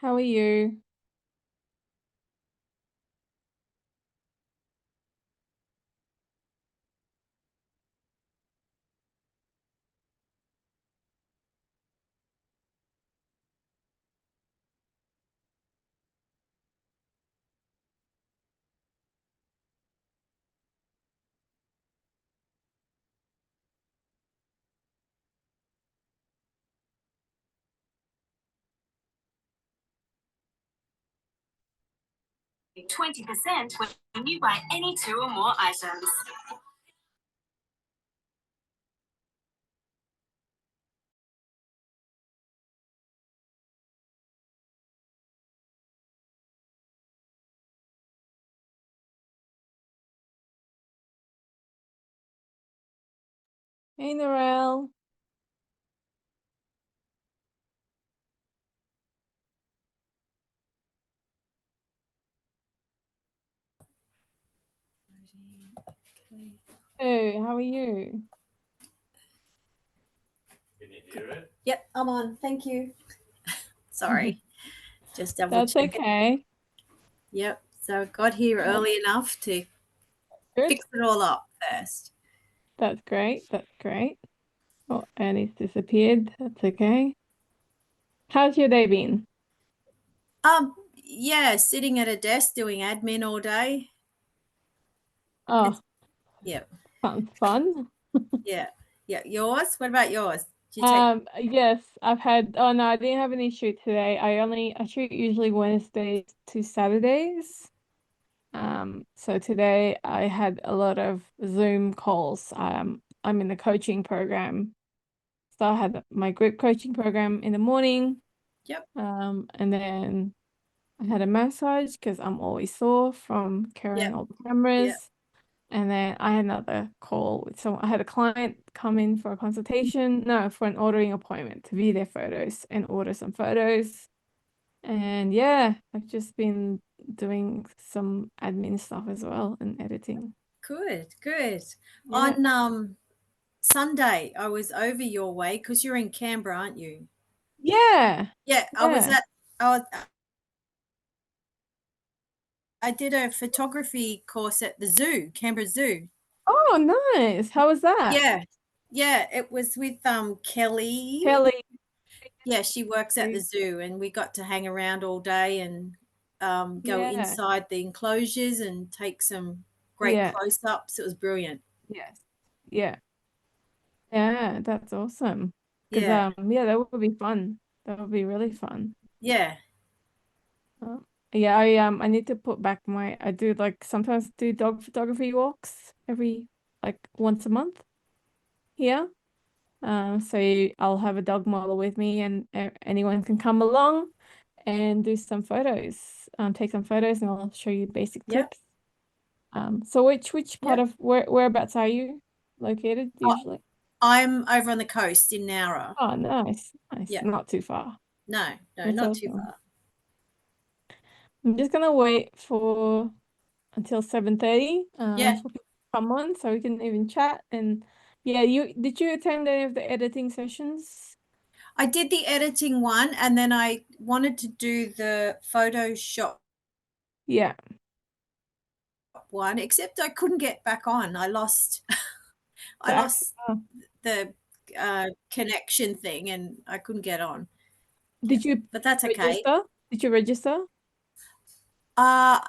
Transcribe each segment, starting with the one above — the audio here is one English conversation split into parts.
How are you? $20% when you buy any two or more items. Hey, Narelle. Hey, how are you? Can you hear it? Yep, I'm on. Thank you. Sorry, just double That's checking. okay. Yep, so I got here early enough to Good. fix it all up first. That's great. That's great. Oh, Annie's disappeared. That's okay. How's your day been? Yeah, sitting at a desk doing admin all day. Oh, It's yeah, sounds fun. yeah, yeah. Yours? What about yours? Did you take? Yes, I've had, oh no, I didn't have any shoot today. I shoot usually Wednesdays to Saturdays. So today I had a lot of Zoom calls. I'm in the coaching program. So I had my group coaching program in the morning. Yep. And then I had a massage because I'm always sore from carrying Yep. all the Yep. cameras. And then I had another call with someone. I had a client come in for a consultation, no, for an ordering appointment to view their photos and order some photos. And yeah, I've just been doing some admin stuff as well and editing. Good. Good. Yeah. On Sunday, I was over your way because you're in Canberra, aren't you? Yeah. Yeah, Yeah. I did a photography course at the zoo, Canberra Zoo. Oh, nice. How was that? Yeah. Yeah, it was with Kelly. Kelly. Yeah, she works at the zoo and we got to hang around all day and go Yeah. inside the enclosures and take some great Yeah. close-ups. It was brilliant. Yes. Yeah. Yeah, that's awesome. Because Yeah. yeah, that would be fun. That would be really fun. Yeah. Uh, yeah, I need to put back my I do like sometimes do dog photography walks every like once a month here. So I'll have a dog model with me and anyone can come along and do some photos. Take some photos and I'll show you basic Yep. tips. So which part Yep. of whereabouts are you located Oh, usually? I'm over on the coast in Nowra. Oh, nice, nice. Yeah. Not too far. No, no, That's not too awesome. far. I'm just gonna wait for until 7:30 Yeah. for people to come on so we can even chat and yeah, you attend any of the editing sessions? I did the editing one and then I wanted to do the Photoshop Yeah. one, except I couldn't get back on. I lost I Back. lost the connection thing and I couldn't get on. Yeah, Did you but that's okay. register? Did you register? Uh,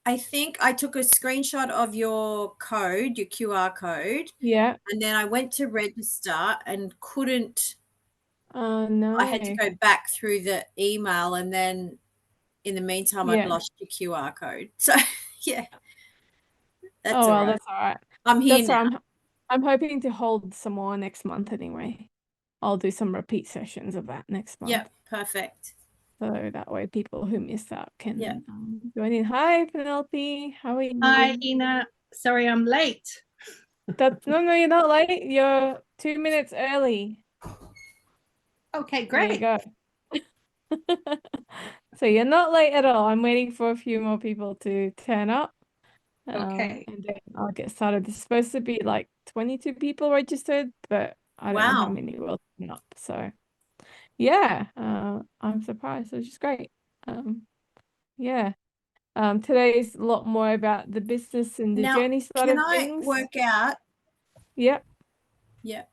I think I took a screenshot of your code, your QR code, Yeah. and then I went to register and couldn't. I had to No. go back through the email, and then in the meantime, I'd Yeah. lost your QR code. So yeah, that's Oh all well, right. that's all right. I'm here That's now. all right. I'm hoping to hold some more next month anyway. I'll do some repeat sessions of that next month. Yep, perfect. So that way people who missed out Yeah. can join in. Hi, Penelope. How are Hi, you? Ina. Sorry, I'm late. No, you're not late. You're 2 minutes early. Okay, There you great. go. So you're not late at all. I'm waiting for a few more people to turn up. Okay. And then I'll get started. There's supposed to be like 22 people registered, but I don't know how Wow. many will turn up. So yeah, I'm surprised, which is great. Yeah. Today's a lot more about the business and the Now, journey side can of I things. work out? Yep. Yeah.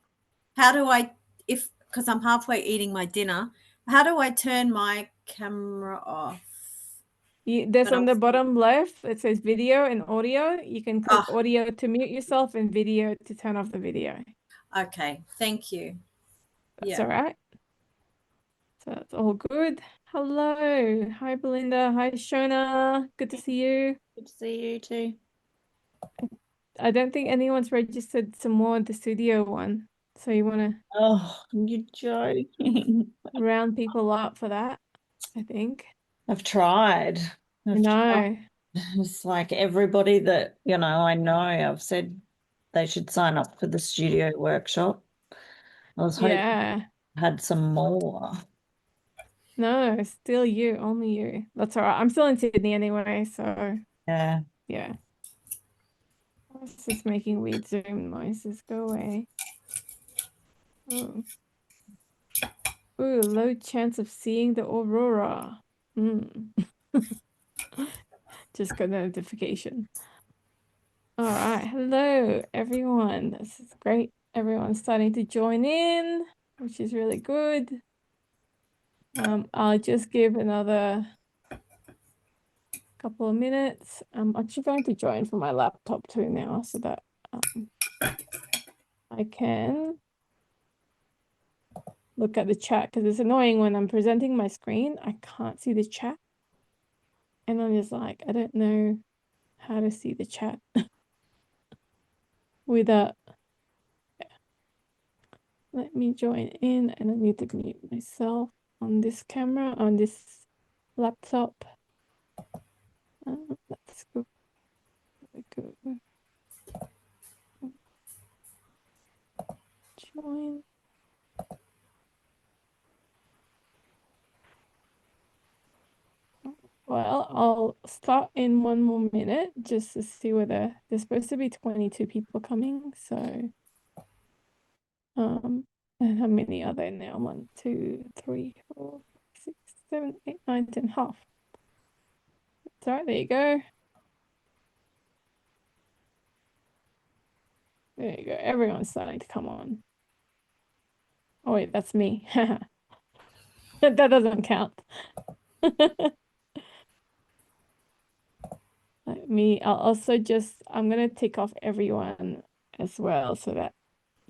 How do I, because I'm halfway eating my dinner, how do I turn my camera off? There's But on the bottom left, it says video and audio. You can click Oh. audio to mute yourself and video to turn off the video. Okay, thank you. That's Yeah. all right. So it's all good. Hello. Hi, Belinda. Hi, Shona. Good to see you. Good to see you too. I don't think anyone's registered some more at the studio one. So you want to Oh, you're joking. round people up for that, I think. I've tried. I know. It's like everybody that, I know, I've said they should sign up for the studio workshop. I was hoping Yeah. I had some more. No, still you, only you. That's all right. I'm still in Sydney anyway, so Yeah. yeah. This is making weird Zoom noises. Go away. Oh. Ooh, low chance of seeing the aurora. Just got a notification. All right. Hello, everyone. This is great. Everyone's starting to join in, which is really good. I'll just give another couple of minutes. I'm actually going to join from my laptop too now so that I can look at the chat, because it's annoying when I'm presenting my screen, I can't see the chat. And I'm just like, I don't know how to see the chat without. Let me join in, and I need to mute myself on this camera, on this laptop. Let's go. Join. Well, I'll start in one more minute just to see whether there's supposed to be 22 people coming. So, and how many are there now? 1, 2, 3, 4, 6, 7, 8, 9, 10, half. It's all right. There you go. There you go. Everyone's starting to come on. Oh wait, that's me. That doesn't count. Let me. I'll also I'm gonna tick off everyone as well so that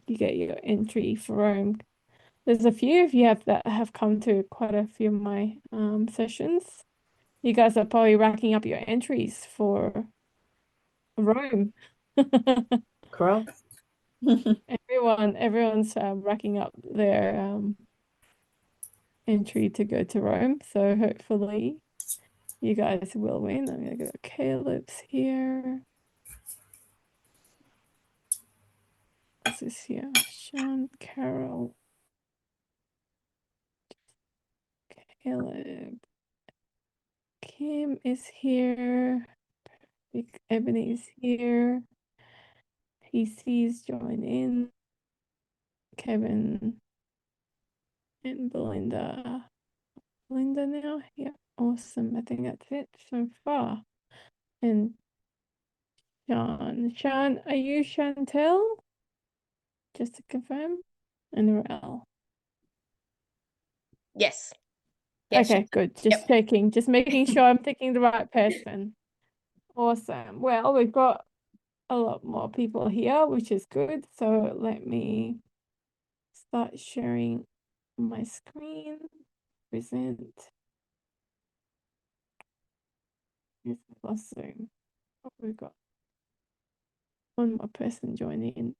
you get your entry for Rome. There's a few of you that have come to quite a few of my sessions. You guys are probably racking up your entries for Rome. Cross. Everyone's racking up their entry to go to Rome. So hopefully you guys will win. I'm gonna go Caleb's here. This is here. Sean, Carol, Caleb, Kim is here. Big Ebony is here. PC's join in. Kevin and Belinda. Belinda now? Yeah, awesome. I think that's it so far. And Sean. Sean, are you Chantel? Just to confirm. And Rel. Yes. Yes. Okay, good. Just checking. Just making sure I'm picking the right person. Awesome. Well, we've got a lot more people here, which is good. So let me start sharing my screen. Present. Here's my Zoom. Oh, we've got one more person joining.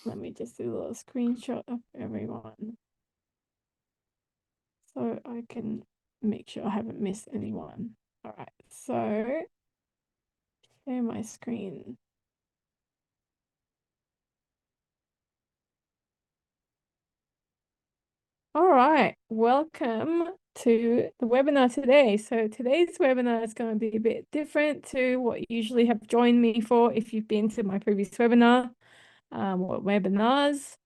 Let me just do a little screenshot of everyone so I can make sure I haven't missed anyone. All right, so share my screen. All right, welcome to the webinar today. So today's webinar is going to be a bit different to what you usually have joined me for if you've been to my previous webinar or webinars.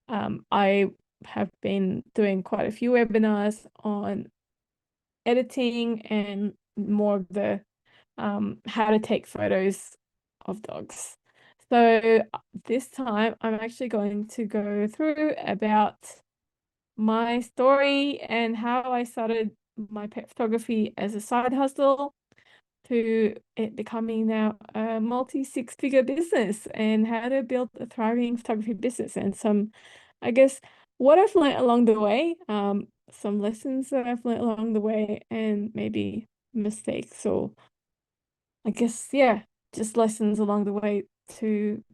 I have been doing quite a few webinars on editing and more of the how to take photos of dogs. So this time I'm actually going to go through about my story and how I started my pet photography as a side hustle to it becoming now a multi-six-figure business, and how to build a thriving photography business, and some, I guess, what I've learned along the way, some lessons that I've learned along the way, and maybe mistakes, or I guess, yeah, just lessons along the way to,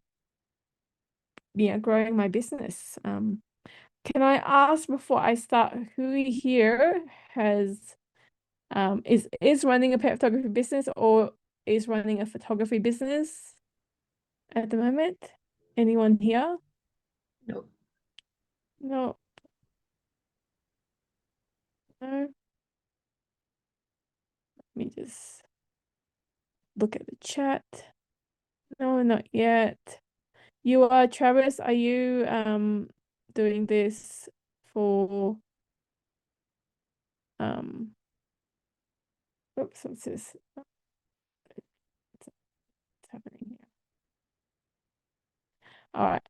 growing my business. Can I ask before I start, who here has is running a pet photography business or is running a photography business at the moment? Anyone here? No. No. No. Let me just look at the chat. No, not yet. You are, Travis, are you doing this for oops, what's this? What's happening here? All right.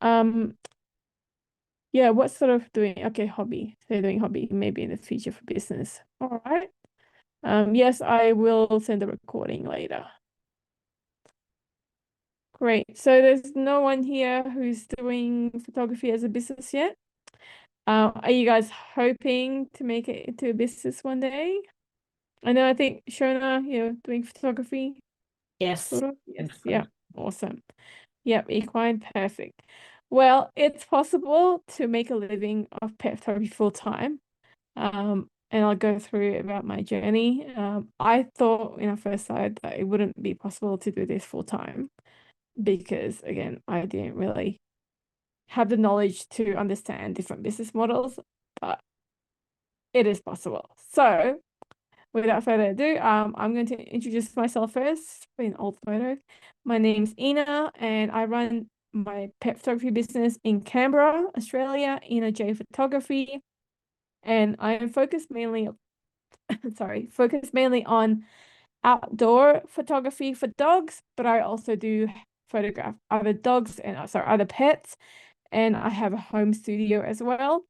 Yeah, what sort of doing? Okay, hobby. So you're doing hobby, maybe in the future for business. All right. Yes, I will send a recording later. Great. So there's no one here who's doing photography as a business yet. Are you guys hoping to make it into a business one day? I know, I think Shona, you're doing photography, Yes. sort of. Yes, yeah, awesome. Yep, equine, perfect. Well, it's possible to make a living of pet photography full time. And I'll go through about my journey. I thought when I first started that it wouldn't be possible to do this full time because, again, I didn't really have the knowledge to understand different business models, but it is possible. So without further ado, I'm going to introduce myself first in old photo. My name's Ina, and I run my pet photography business in Canberra, Australia, Ina J Photography. And I am focused mainly on outdoor photography for dogs, but I also do photograph other dogs and other pets, and I have a home studio as well.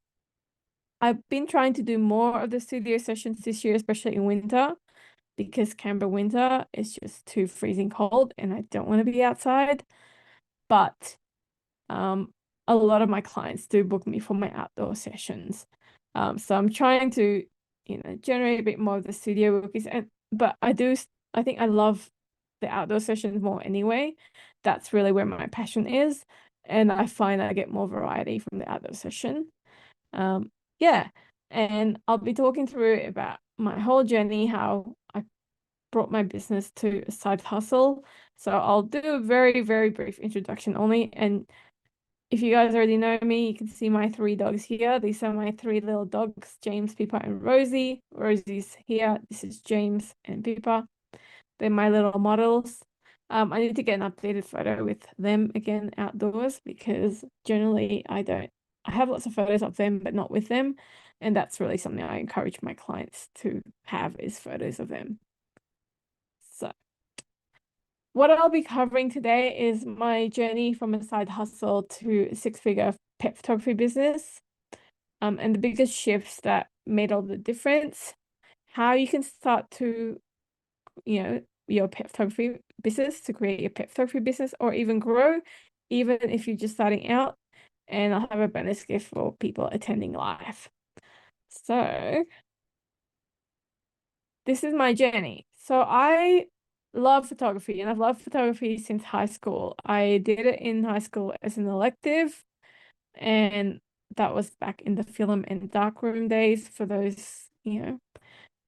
I've been trying to do more of the studio sessions this year, especially in winter, because Canberra winter is just too freezing cold and I don't want to be outside. But a lot of my clients do book me for my outdoor sessions. So I'm trying to, generate a bit more of the studio bookings, but I think I love the outdoor sessions more anyway. That's really where my passion is, and I find I get more variety from the outdoor session. Yeah, and I'll be talking through about my whole journey, how I brought my business to a side hustle. So I'll do a very, very brief introduction only, and if you guys already know me, you can see my 3 dogs here. These are my 3 little dogs, James, Pippa, and Rosie. Rosie's here. This is James and Pippa. They're my little models. I need to get an updated photo with them again outdoors because generally I have lots of photos of them, but not with them. And that's really something I encourage my clients to have, is photos of them. So what I'll be covering today is my journey from a side hustle to a 6-figure pet photography business, and the biggest shifts that made all the difference, how you can start to, your pet photography business, to create your pet photography business or even grow, even if you're just starting out, and I'll have a bonus gift for people attending live. So this is my journey. So I love photography, and I've loved photography since high school. I did it in high school as an elective, and that was back in the film and darkroom days for those,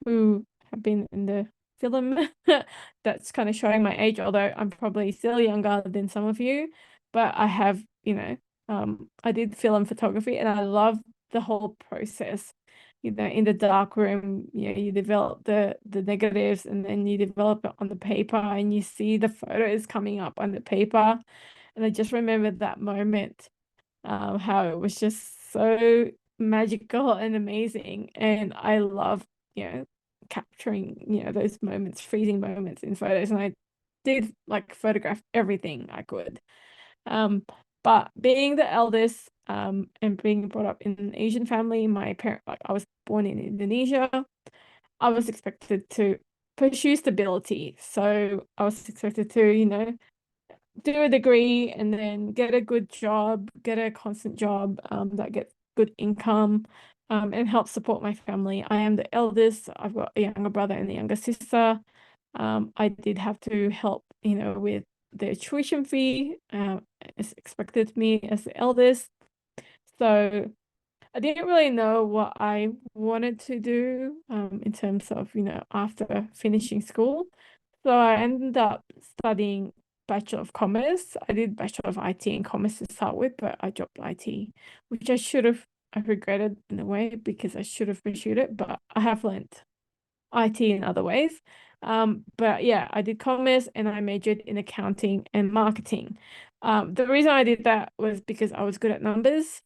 who have been in the film. That's kind of showing my age, although I'm probably still younger than some of you, but I have, I did film photography and I love the whole process. In the dark room, you develop the negatives and then you develop it on the paper and you see the photos coming up on the paper. And I just remember that moment, how it was just so magical and amazing. And I love, capturing, those moments, freezing moments in photos. And I did like photograph everything I could. But being the eldest, and being brought up in an Asian family, I was born in Indonesia. I was expected to pursue stability. So I was expected to, do a degree and then get a good job, get a constant job, that gets good income, and help support my family. I am the eldest. I've got a younger brother and a younger sister. I did have to help, with the tuition fee, as expected of me as the eldest. So I didn't really know what I wanted to do, in terms of, after finishing school. So I ended up studying Bachelor of Commerce. I did Bachelor of IT and Commerce to start with, but I dropped IT, which I regretted in a way because I should have pursued it, but I have learned IT in other ways. But yeah, I did commerce and I majored in accounting and marketing. The reason I did that was because I was good at numbers,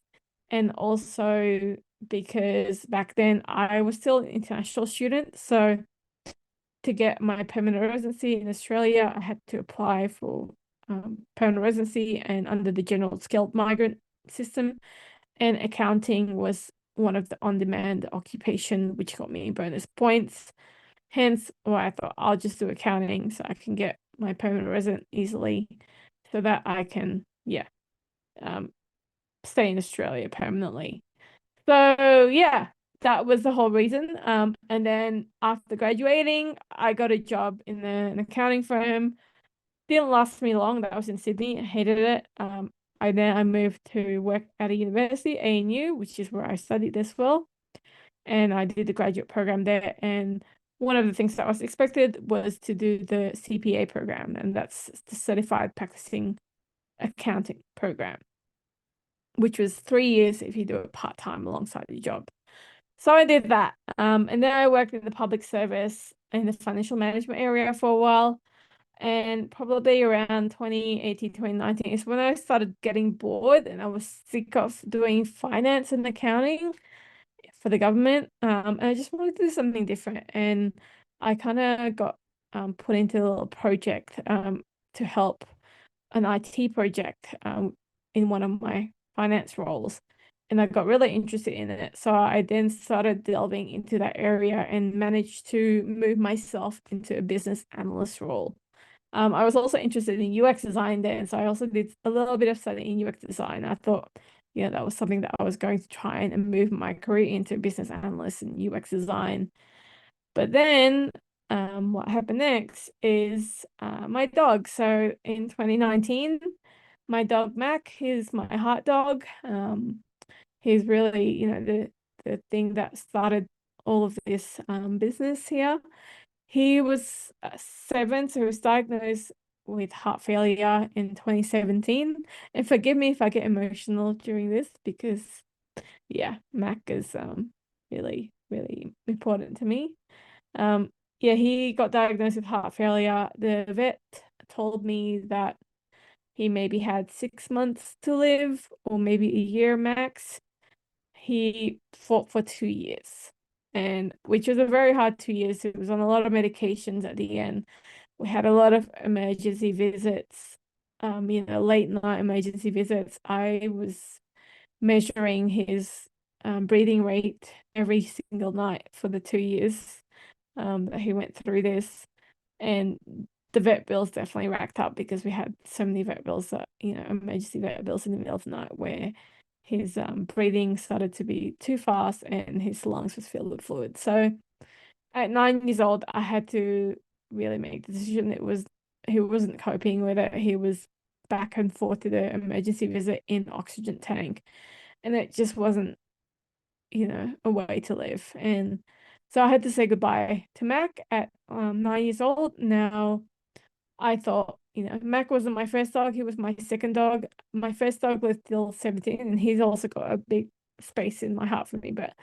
and also because back then I was still an international student. So to get my permanent residency in Australia, I had to apply for permanent residency and under the general skilled migrant system. And accounting was one of the on-demand occupation, which got me bonus points. Hence why I thought I'll just do accounting so I can get my permanent resident easily so that I can, stay in Australia permanently. So yeah, that was the whole reason. And then after graduating, I got a job in an accounting firm. Didn't last me long. That was in Sydney. I hated it. I moved to work at a university, ANU, which is where I studied as well. And I did the graduate program there. And one of the things that was expected was to do the CPA program, and that's the Certified Practicing Accounting program, which was 3 years if you do it part-time alongside your job. So I did that. And then I worked in the public service in the financial management area for a while. And probably around 2018, 2019 is when I started getting bored and I was sick of doing finance and accounting for the government. And I just wanted to do something different. And I kind of got put into a little project to help an IT project in one of my finance roles. And I got really interested in it. So I then started delving into that area and managed to move myself into a business analyst role. I was also interested in UX design then, so I also did a little bit of studying in UX design. I thought, that was something that I was going to try and move my career into business analyst and UX design. But then what happened next is my dog. So in 2019, my dog Mac, he's my heart dog. He's really, the thing that started all of this business here. He was 7, so he was diagnosed with heart failure in 2017. And forgive me if I get emotional during this because, yeah, Mac is really, really important to me. Yeah, he got diagnosed with heart failure. The vet told me that he maybe had 6 months to live or maybe a year max. He fought for 2 years, and which was a very hard 2 years. He was on a lot of medications at the end. We had a lot of emergency visits, late night emergency visits. I was measuring his breathing rate every single night for the 2 years that he went through this. And the vet bills definitely racked up because we had so many vet bills that, emergency vet bills in the middle of the night where his breathing started to be too fast and his lungs was filled with fluid. So at 9 years old, I had to really make the decision. He wasn't coping with it. He was back and forth to the emergency visit in oxygen tank. And it just wasn't, a way to live. And so I had to say goodbye to Mac at 9 years old. Now, I thought, Mac wasn't my first dog. He was my second dog. My first dog lived till 17, and he's also got a big space in my heart for me. But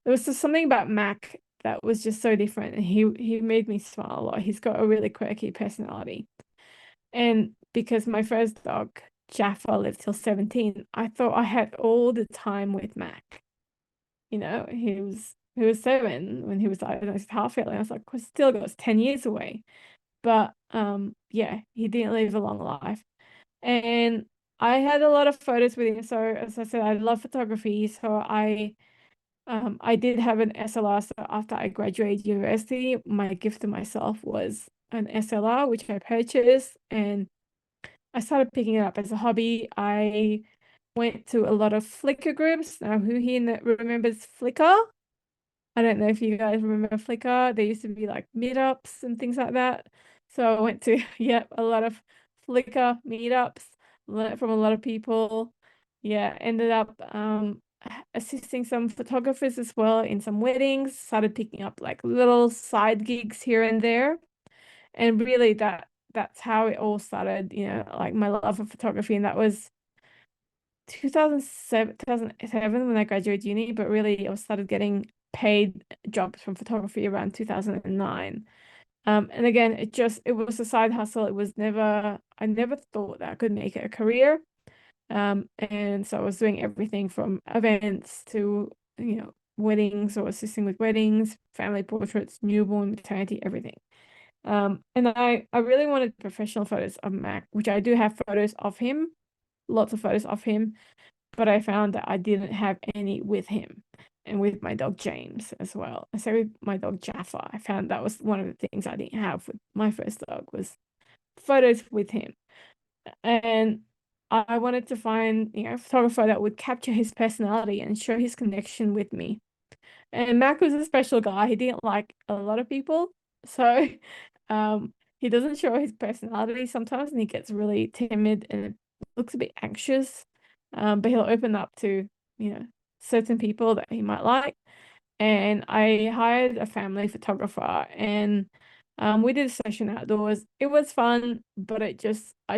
there was just something about Mac that was just so different. And he made me smile a lot. He's got a really quirky personality. And because my first dog, Jaffa, lived till 17, I thought I had all the time with Mac. you know, he was 7 when he was diagnosed with heart failure. I was like, well, still got 10 years away. But yeah, he didn't live a long life. And I had a lot of photos with him. So as I said, I love photography. So I did have an SLR. So after I graduated university, my gift to myself was an SLR, which I purchased, and I started picking it up as a hobby. I went to a lot of Flickr groups. Now, who here remembers Flickr? I don't know if you guys remember Flickr. There used to be like meetups and things like that. So I went to, yeah, a lot of Flickr meetups, learned from a lot of people. Yeah, ended up assisting some photographers as well in some weddings, started picking up like little side gigs here and there. And really that's how it all started, you know, like my love of photography. And that was 2007 when I graduated uni, but really I started getting paid jobs from photography around 2009. And again, it was a side hustle. I never thought that I could make it a career. And so I was doing everything from events to, you know, weddings or assisting with weddings, family portraits, newborn, maternity, everything. And I really wanted professional photos of Mac, which I do have photos of him, lots of photos of him, but I found that I didn't have any with him and with my dog James as well. And so with my dog Jaffa, I found that was one of the things I didn't have with my first dog was photos with him. And I wanted to find, you know, a photographer that would capture his personality and show his connection with me. And Mac was a special guy. He didn't like a lot of people. So he doesn't show his personality sometimes, and he gets really timid and looks a bit anxious. But he'll open up to, you know, certain people that he might like. And I hired a family photographer, and we did a session outdoors. It was fun, but I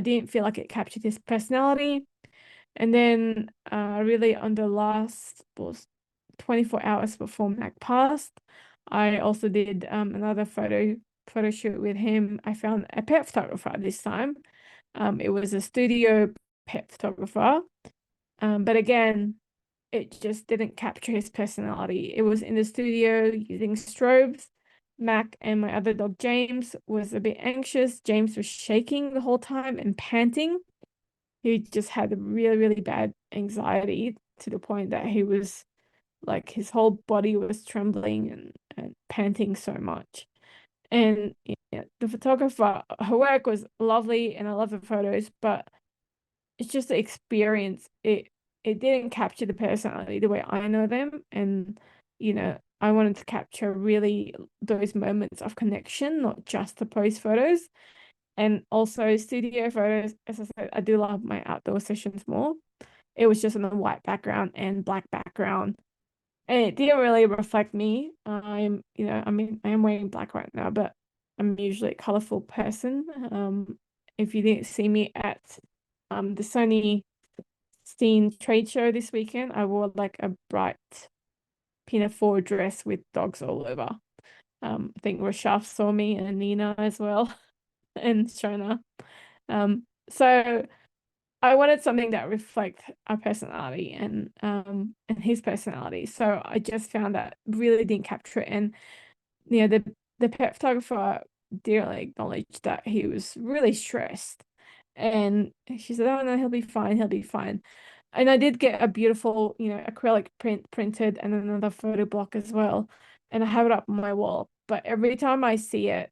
didn't feel like it captured his personality. And then really on the last was 24 hours before Mac passed, I also did another photo shoot with him. I found a pet photographer this time. It was a studio pet photographer. But again, it just didn't capture his personality. It was in the studio using strobes. Mac and my other dog James was a bit anxious. James was shaking the whole time and panting. He just had a really, really bad anxiety to the point that he was like his whole body was trembling and panting so much. And yeah, the photographer, her work was lovely and I love the photos, but it's just the experience. It didn't capture the personality the way I know them. And, you know, I wanted to capture really those moments of connection, not just the post photos. And also studio photos, as I said, I do love my outdoor sessions more. It was just on a white background and black background. And it didn't really reflect me. You know, I mean, I am wearing black right now, but I'm usually a colorful person. If you didn't see me at the Sony Scene trade show this weekend, I wore like a bright pinafore dress with dogs all over. I think Rashaf saw me and Nina as well, and Shona. So I wanted something that reflects our personality and his personality. So I just found that really didn't capture it. And you know, the pet photographer dearly acknowledged that he was really stressed. And she said, "Oh no, he'll be fine, he'll be fine." And I did get a beautiful, you know, acrylic print printed and another photo block as well. And I have it up on my wall. But every time I see it,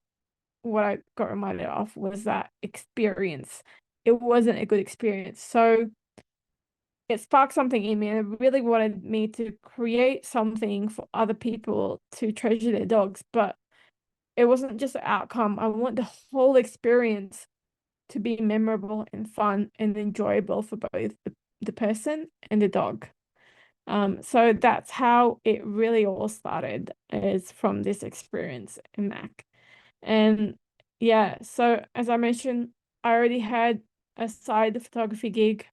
what I got reminded of was that experience. It wasn't a good experience. So it sparked something in me, and it really wanted me to create something for other people to treasure their dogs. But it wasn't just the outcome. I want the whole experience to be memorable and fun and enjoyable for both the person and the dog. So that's how it really all started, is from this experience in Mac. And yeah, so as I mentioned, I already had a side photography gig,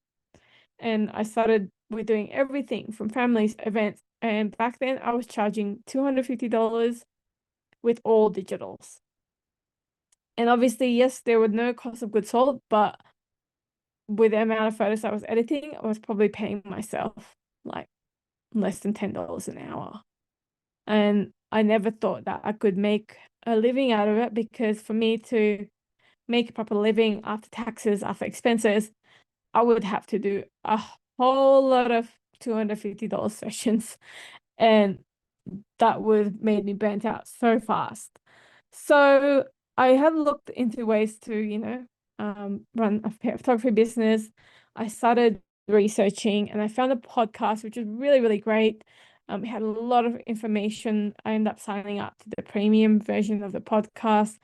and I started with doing everything from families, events, and back then I was charging $250 with all digitals. And obviously, yes, there were no cost of goods sold, but with the amount of photos I was editing, I was probably paying myself like less than $10 an hour. And I never thought that I could make a living out of it, because for me to make a proper living after taxes, after expenses, I would have to do a whole lot of $250 sessions. And that would made me burnt out so fast. So I had looked into ways to, run a photography business. I started researching and I found a podcast, which was really, really great. It had a lot of information. I ended up signing up to the premium version of the podcast.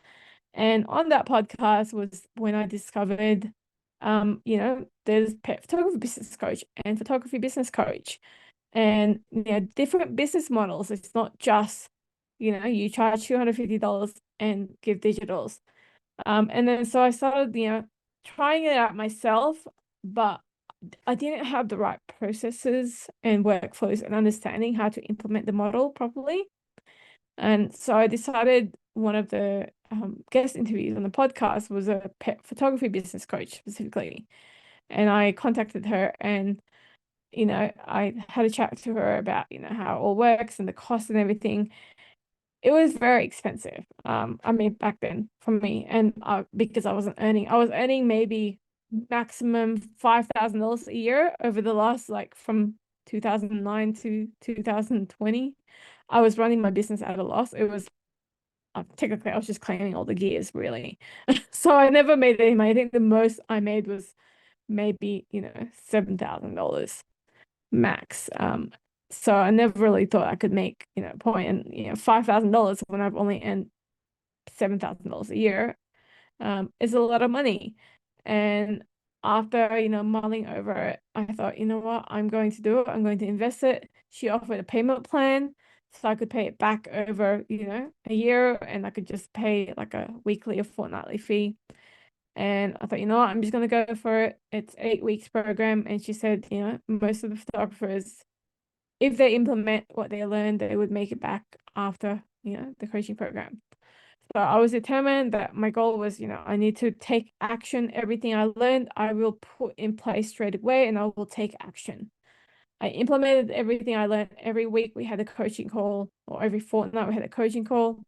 And on that podcast was when I discovered, there's pet photography business coach and photography business coach, and different business models. It's not just, you charge $250 and give digitals. And then so I started, trying it out myself, but I didn't have the right processes and workflows and understanding how to implement the model properly. And so I decided one of the guest interviews on the podcast was a pet photography business coach specifically. And I contacted her, and, I had a chat to her about, how it all works and the cost and everything. It was very expensive. I mean, back then for me, and because I was earning maybe maximum $5,000 a year over the last, like, from 2009 to 2020. I was running my business at a loss. It was technically I was just cleaning all the gears, really. So I never made any money. I think the most I made was maybe, $7,000 max. So I never really thought I could make, a point. And, $5,000 when I've only earned $7,000 a year, is a lot of money. And after, mulling over it, I thought, you know what, I'm going to do it. I'm going to invest it. She offered a payment plan, so I could pay it back over, a year, and I could just pay like a weekly or fortnightly fee. And I thought, you know what, I'm just going to go for it. It's 8 weeks program. And she said, most of the photographers, if they implement what they learned, they would make it back after, the coaching program. So I was determined that my goal was, I need to take action. Everything I learned, I will put in place straight away, and I will take action. I implemented everything I learned. Every week we had a coaching call, or every fortnight we had a coaching call.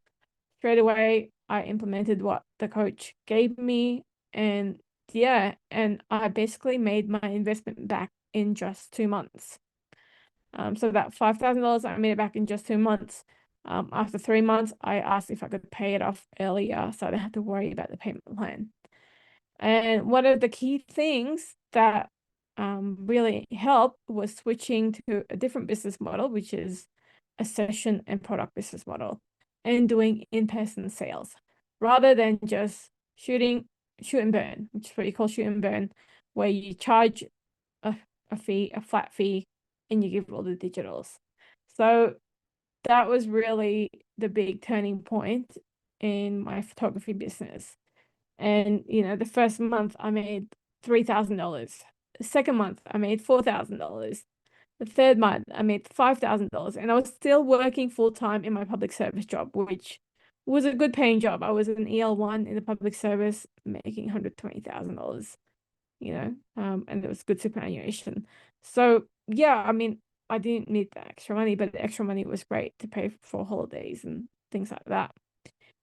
Straight away, I implemented what the coach gave me. And and I basically made my investment back in just 2 months. So that $5,000, I made it back in just 2 months. After 3 months, I asked if I could pay it off earlier, so I didn't have to worry about the payment plan. And one of the key things that really helped was switching to a different business model, which is a session and product business model, and doing in-person sales rather than just shoot and burn, which is what you call shoot and burn, where you charge a flat fee, and you give all the digitals. So that was really the big turning point in my photography business. And, the first month I made $3,000. The second month I made $4,000. The third month I made $5,000. And I was still working full-time in my public service job, which was a good paying job. I was an EL1 in the public service, making $120,000, and there was good superannuation. So yeah, I mean, I didn't need the extra money, but the extra money was great to pay for holidays and things like that.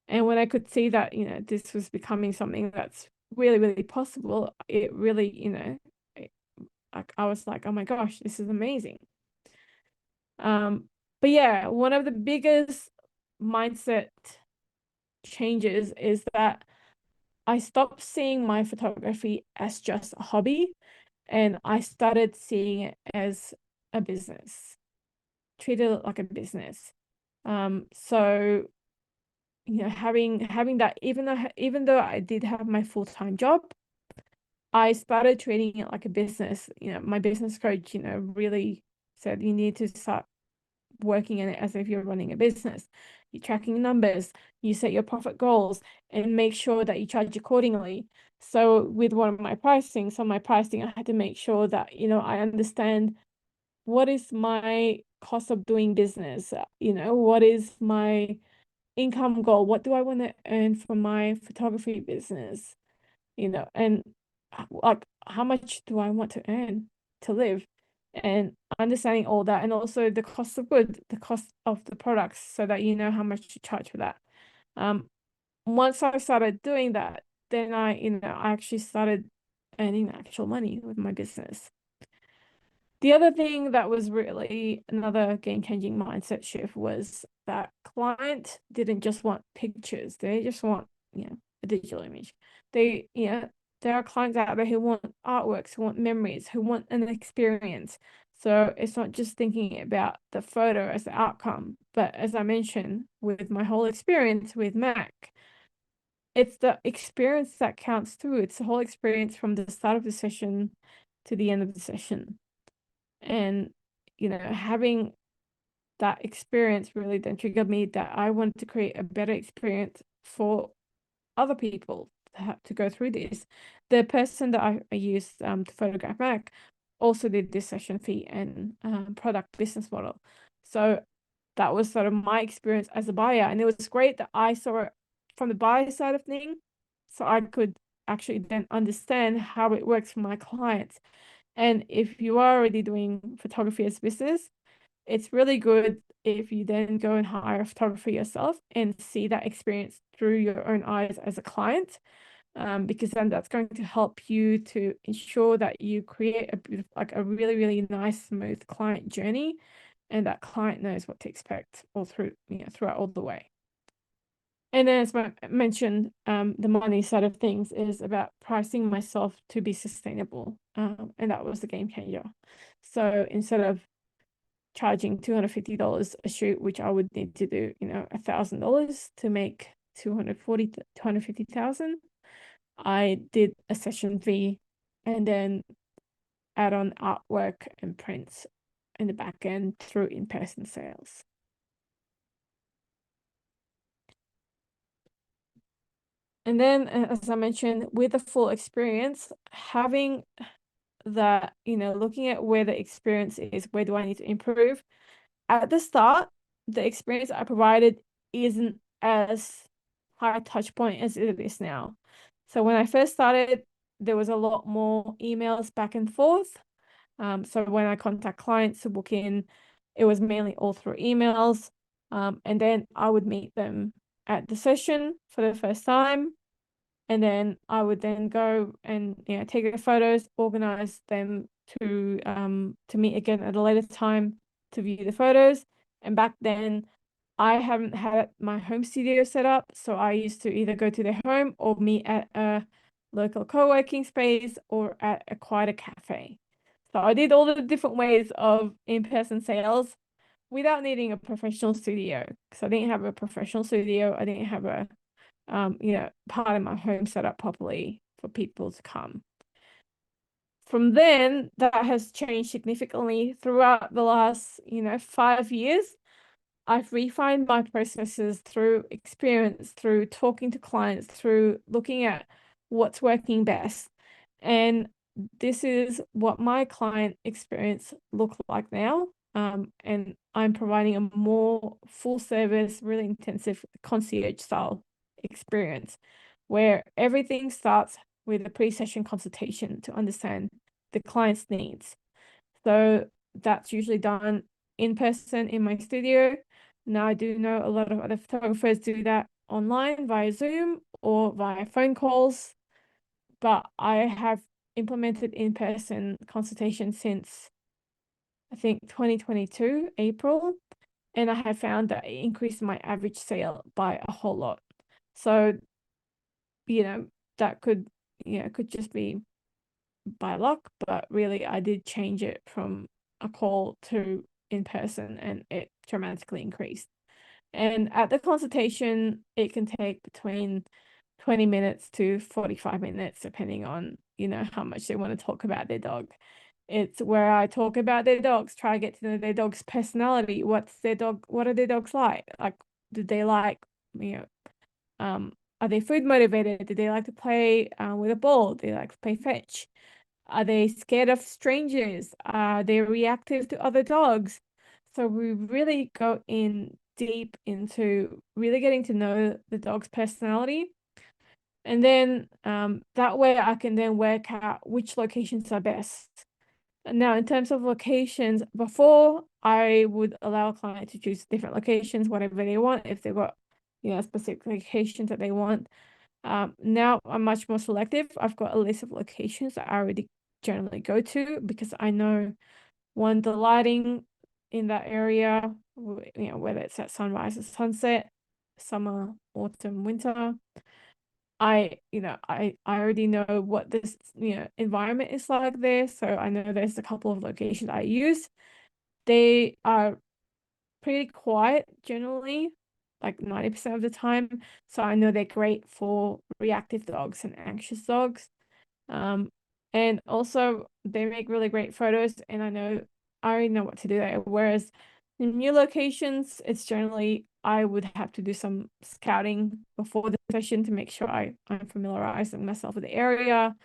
And when I could see that, this was becoming something that's really, really possible, it really, I was like, oh my gosh, this is amazing. But yeah, one of the biggest mindset changes is that I stopped seeing my photography as just a hobby, and I started seeing it as a business, treated it like a business. So, having that, even though I did have my full-time job, I started treating it like a business. My business coach, really said you need to start working in it as if you're running a business. You're tracking numbers, you set your profit goals, and make sure that you charge accordingly. So with my pricing, I had to make sure that, I understand what is my cost of doing business, what is my income goal, what do I want to earn from my photography business, and like how much do I want to earn to live. and understanding all that, and also the cost of goods, the cost of the products, so that you know how much to charge for that. Once I started doing that, then I actually started earning actual money with my business. The other thing that was really another game-changing mindset shift was that client didn't just want pictures. They just want, a digital image. They, there are clients out there who want artworks, who want memories, who want an experience. So it's not just thinking about the photo as the outcome, but as I mentioned, with my whole experience with Mac, it's the experience that counts too. It's the whole experience from the start of the session to the end of the session. And, having that experience really then triggered me that I wanted to create a better experience for other people to go through this. The person that I used to photograph Mac also did this session fee and product business model. So that was sort of my experience as a buyer. And it was great that I saw it from the buyer side of things, so I could actually then understand how it works for my clients. And if you are already doing photography as business, it's really good if you then go and hire a photographer yourself and see that experience through your own eyes as a client, because then that's going to help you to ensure that you create a really, really nice, smooth client journey, and that client knows what to expect all through, throughout all the way. And then, as I mentioned, the money side of things is about pricing myself to be sustainable. And that was the game changer. So instead of charging $250 a shoot, which I would need to do, $1,000 to make 250,000, I did a session fee and then add on artwork and prints in the back end through in-person sales. And then, as I mentioned, with the full experience, having that, looking at where the experience is, where do I need to improve? At the start, the experience I provided isn't as high touch point as it is now. So when I first started, there was a lot more emails back and forth. So when I contact clients to book in, it was mainly all through emails. And then I would meet them at the session for the first time. And then I would then go and take their photos, organize them to meet again at a later time to view the photos. And back then, I haven't had my home studio set up, so I used to either go to their home or meet at a local co-working space or at a quieter cafe. So I did all the different ways of in-person sales without needing a professional studio, because I didn't have a professional studio. I didn't have a part of my home set up properly for people to come. From then, that has changed significantly throughout the last, 5 years. I've refined my processes through experience, through talking to clients, through looking at what's working best. And this is what my client experience looks like now. And I'm providing a more full service, really intensive concierge style experience where everything starts with a pre-session consultation to understand the client's needs. So that's usually done in person in my studio. Now, I do know a lot of other photographers do that online via Zoom or via phone calls, but I have implemented in-person consultation since I think 2022, April, and I have found that it increased my average sale by a whole lot. So, that could just be by luck, but really I did change it from a call to in person, and it dramatically increased. And at the consultation, it can take between 20 minutes to 45 minutes, depending on, how much they want to talk about their dog. It's where I talk about their dogs, try to get to know their dog's personality. What are their dogs like? Like, do they like, are they food motivated? Do they like to play with a ball? Do they like to play fetch? Are they scared of strangers? Are they reactive to other dogs? So we really go in deep into really getting to know the dog's personality. And then that way I can then work out which locations are best. Now, in terms of locations, before I would allow a client to choose different locations, whatever they want, if they've got, specific locations that they want. Now I'm much more selective. I've got a list of locations that I already generally go to because I know, one, the lighting in that area, whether it's at sunrise or sunset, summer, autumn, winter. I already know what this, environment is like there. So I know there's a couple of locations I use. They are pretty quiet generally, like 90% of the time. So I know they're great for reactive dogs and anxious dogs. And also they make really great photos, and I already know what to do there. Whereas in new locations, it's generally I would have to do some scouting before the session to make sure I'm familiarizing myself with the area,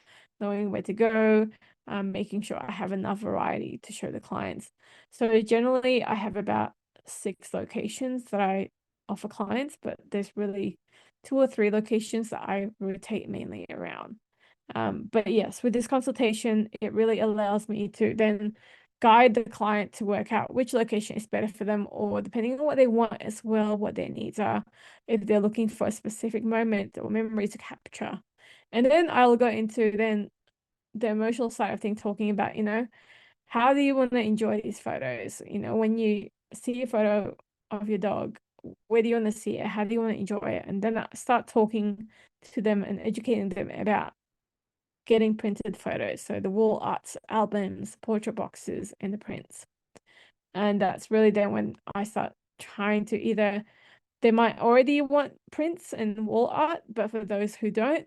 knowing where to go, making sure I have enough variety to show the clients. So generally I have about 6 locations that I offer clients, but there's really 2 or 3 locations that I rotate mainly around. But yes, with this consultation, it really allows me to then guide the client to work out which location is better for them, or depending on what they want as well, what their needs are, if they're looking for a specific moment or memory to capture. And then I'll go into then the emotional side of things, talking about, how do you want to enjoy these photos? When you see a photo of your dog, where do you want to see it? How do you want to enjoy it? And then I start talking to them and educating them about getting printed photos. So the wall arts, albums, portrait boxes, and the prints. And that's really then when I start trying to either, they might already want prints and wall art, but for those who don't,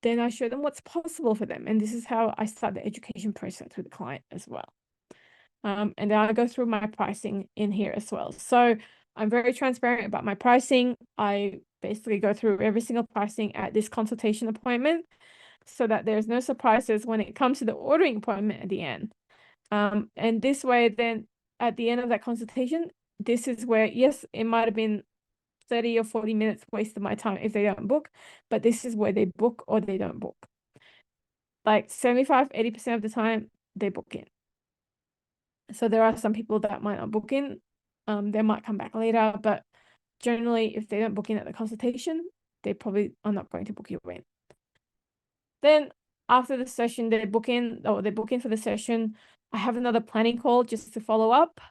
then I show them what's possible for them. And this is how I start the education process with the client as well. And then I go through my pricing in here as well. So I'm very transparent about my pricing. I basically go through every single pricing at this consultation appointment, so that there's no surprises when it comes to the ordering appointment at the end. And this way, then at the end of that consultation, this is where, yes, it might have been 30 or 40 minutes waste of my time if they don't book, but this is where they book or they don't book. Like 75-80% of the time, they book in. So there are some people that might not book in. They might come back later, but generally, if they don't book in at the consultation, they probably are not going to book you in. Then after the session, they book in for the session. I have another planning call just to follow up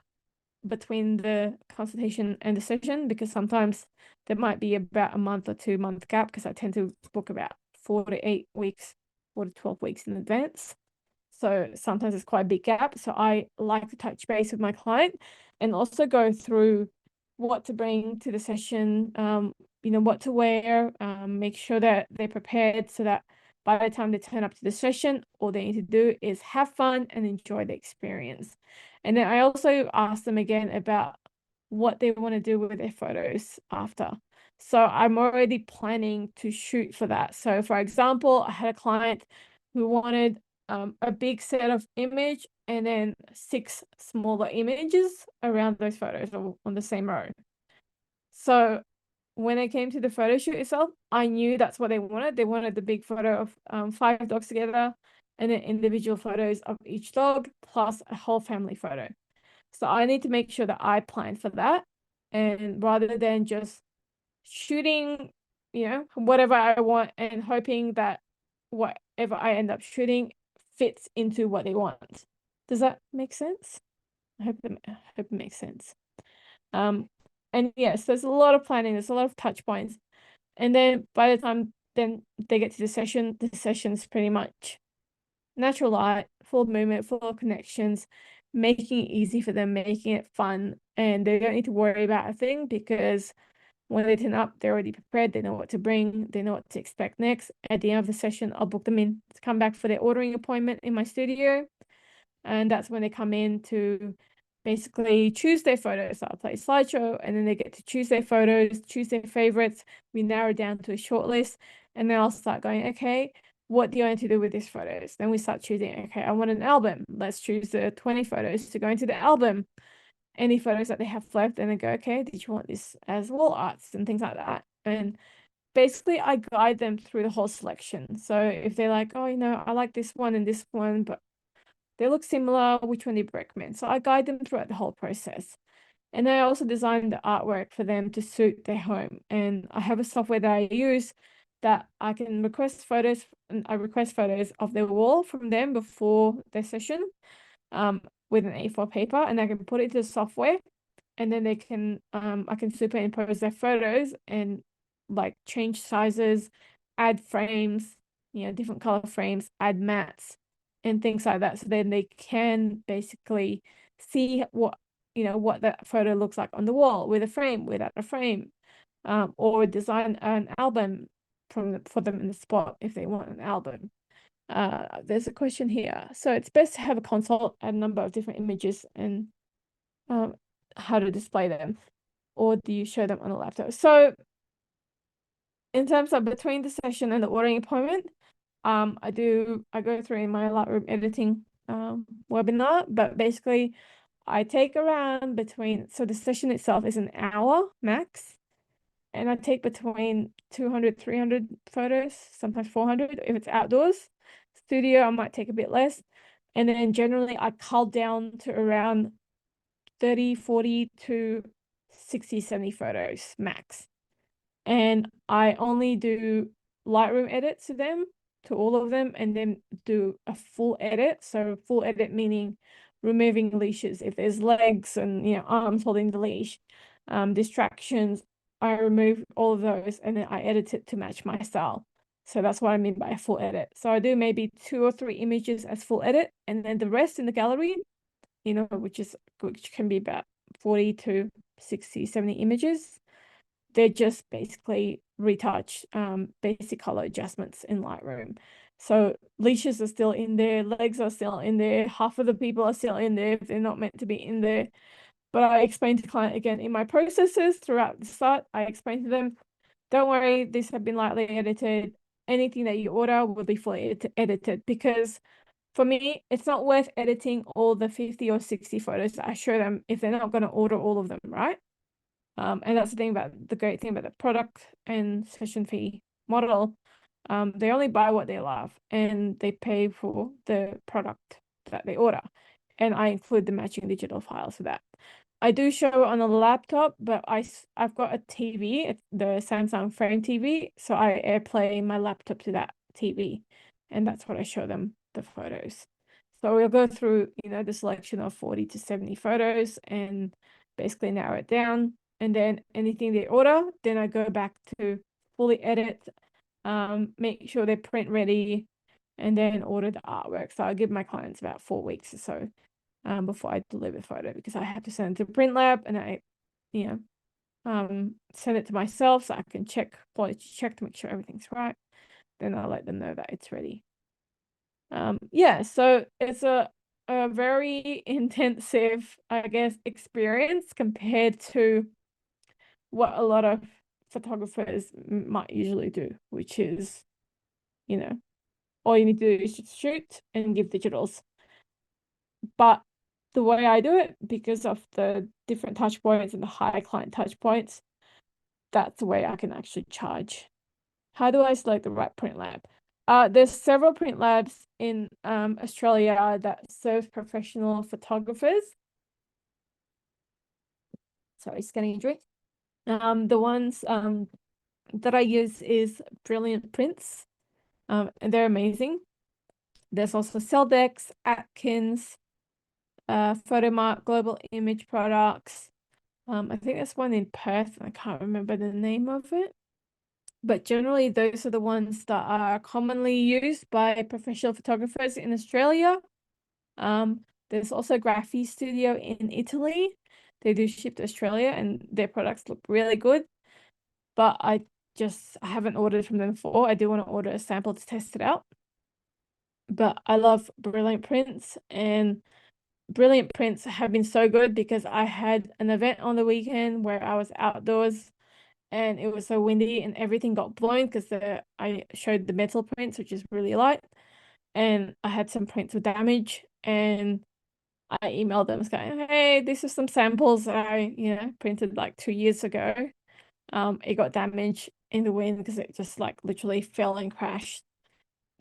between the consultation and the session, because sometimes there might be about a month or 2 month gap, because I tend to book about 4 to 8 weeks, 4 to 12 weeks in advance. So sometimes it's quite a big gap. So I like to touch base with my client and also go through what to bring to the session, what to wear, make sure that they're prepared, so that by the time they turn up to the session, all they need to do is have fun and enjoy the experience. And then I also ask them again about what they want to do with their photos after. So I'm already planning to shoot for that. So for example, I had a client who wanted a big set of image and then 6 smaller images around those photos on the same row. So when it came to the photo shoot itself, I knew that's what they wanted. They wanted the big photo of 5 dogs together, and then individual photos of each dog, plus a whole family photo. So I need to make sure that I plan for that, and rather than just shooting, whatever I want and hoping that whatever I end up shooting fits into what they want. Does that make sense? I hope it makes sense. And yes, there's a lot of planning, there's a lot of touch points. And then by the time then they get to the session's pretty much natural light, full of movement, full of connections, making it easy for them, making it fun. And they don't need to worry about a thing, because when they turn up, they're already prepared. They know what to bring. They know what to expect next. At the end of the session, I'll book them in to come back for their ordering appointment in my studio. And that's when they come in to basically choose their photos. So I'll play a slideshow, and then they get to choose their photos, choose their favorites. We narrow down to a short list, and then I'll start going, okay, what do you want to do with these photos? Then we start choosing, okay, I want an album. Let's choose the 20 photos to go into the album. Any photos that they have left, and then go, okay, did you want this as wall arts and things like that? And basically I guide them through the whole selection. So if they're like, oh, I like this one and this one, but they look similar, which one do you recommend? So I guide them throughout the whole process. And I also design the artwork for them to suit their home. And I have a software that I use that I can request photos, and I request photos of their wall from them before their session, with an A4 paper, and I can put it to the software, and then they can I can superimpose their photos and like change sizes, add frames, different color frames, add mats and things like that. So then they can basically see what that photo looks like on the wall with a frame, without a frame, or design an album for them in the spot if they want an album. There's a question here. So it's best to have a console and a number of different images and how to display them, or do you show them on a laptop? So in terms of between the session and the ordering appointment, I go through in my Lightroom editing webinar, but basically I take around so the session itself is an hour max, and I take between 200, 300 photos, sometimes 400 if it's outdoors. Studio, I might take a bit less. And then generally I cull down to around 30, 40 to 60, 70 photos max. And I only do Lightroom edits to all of them, and then do a full edit. So full edit meaning removing leashes. If there's legs and arms holding the leash, distractions, I remove all of those and then I edit it to match my style. So that's what I mean by a full edit. So I do maybe 2 or 3 images as full edit, and then the rest in the gallery, which can be about 40 to 60, 70 images. They're just basically retouch, basic color adjustments in Lightroom. So leashes are still in there, legs are still in there, half of the people are still in there if they're not meant to be in there. But I explain to the client again in my processes throughout the start, I explain to them, don't worry, these have been lightly edited. Anything that you order will be fully edited, because for me, it's not worth editing all the 50 or 60 photos that I show them if they're not going to order all of them, right? And that's the great thing about the product and session fee model. They only buy what they love, and they pay for the product that they order. And I include the matching digital files for that. I do show on a laptop, but I've got a TV, the Samsung Frame TV, so I AirPlay my laptop to that TV, and that's what I show them the photos. So we'll go through, the selection of 40 to 70 photos and basically narrow it down. And then anything they order, then I go back to fully edit, make sure they're print ready, and then order the artwork. So I give my clients about 4 weeks or so before I deliver the photo, because I have to send it to print lab, and I, send it to myself so I can quality check to make sure everything's right. Then I'll let them know that it's ready. Yeah, so it's a very intensive, I guess, experience compared to what a lot of photographers might usually do, which is, all you need to do is just shoot and give digitals. But the way I do it, because of the different touch points and the high client touch points, that's the way I can actually charge. How do I select the right print lab? There's several print labs in Australia that serve professional photographers. Sorry, scanning a drink. The ones that I use is Brilliant Prints, and they're amazing. There's also Celdex, Atkins, Photomark, Global Image Products. I think there's one in Perth, and I can't remember the name of it. But generally, those are the ones that are commonly used by professional photographers in Australia. There's also Graphi Studio in Italy. They do ship to Australia, and their products look really good. But I haven't ordered from them before. I do want to order a sample to test it out. But I love Brilliant Prints, and Brilliant Prints have been so good because I had an event on the weekend where I was outdoors and it was so windy and everything got blown because I showed the metal prints, which is really light, and I had some prints with damage, and I emailed them saying, hey, this is some samples I printed like 2 years ago. It got damaged in the wind because it just like literally fell and crashed.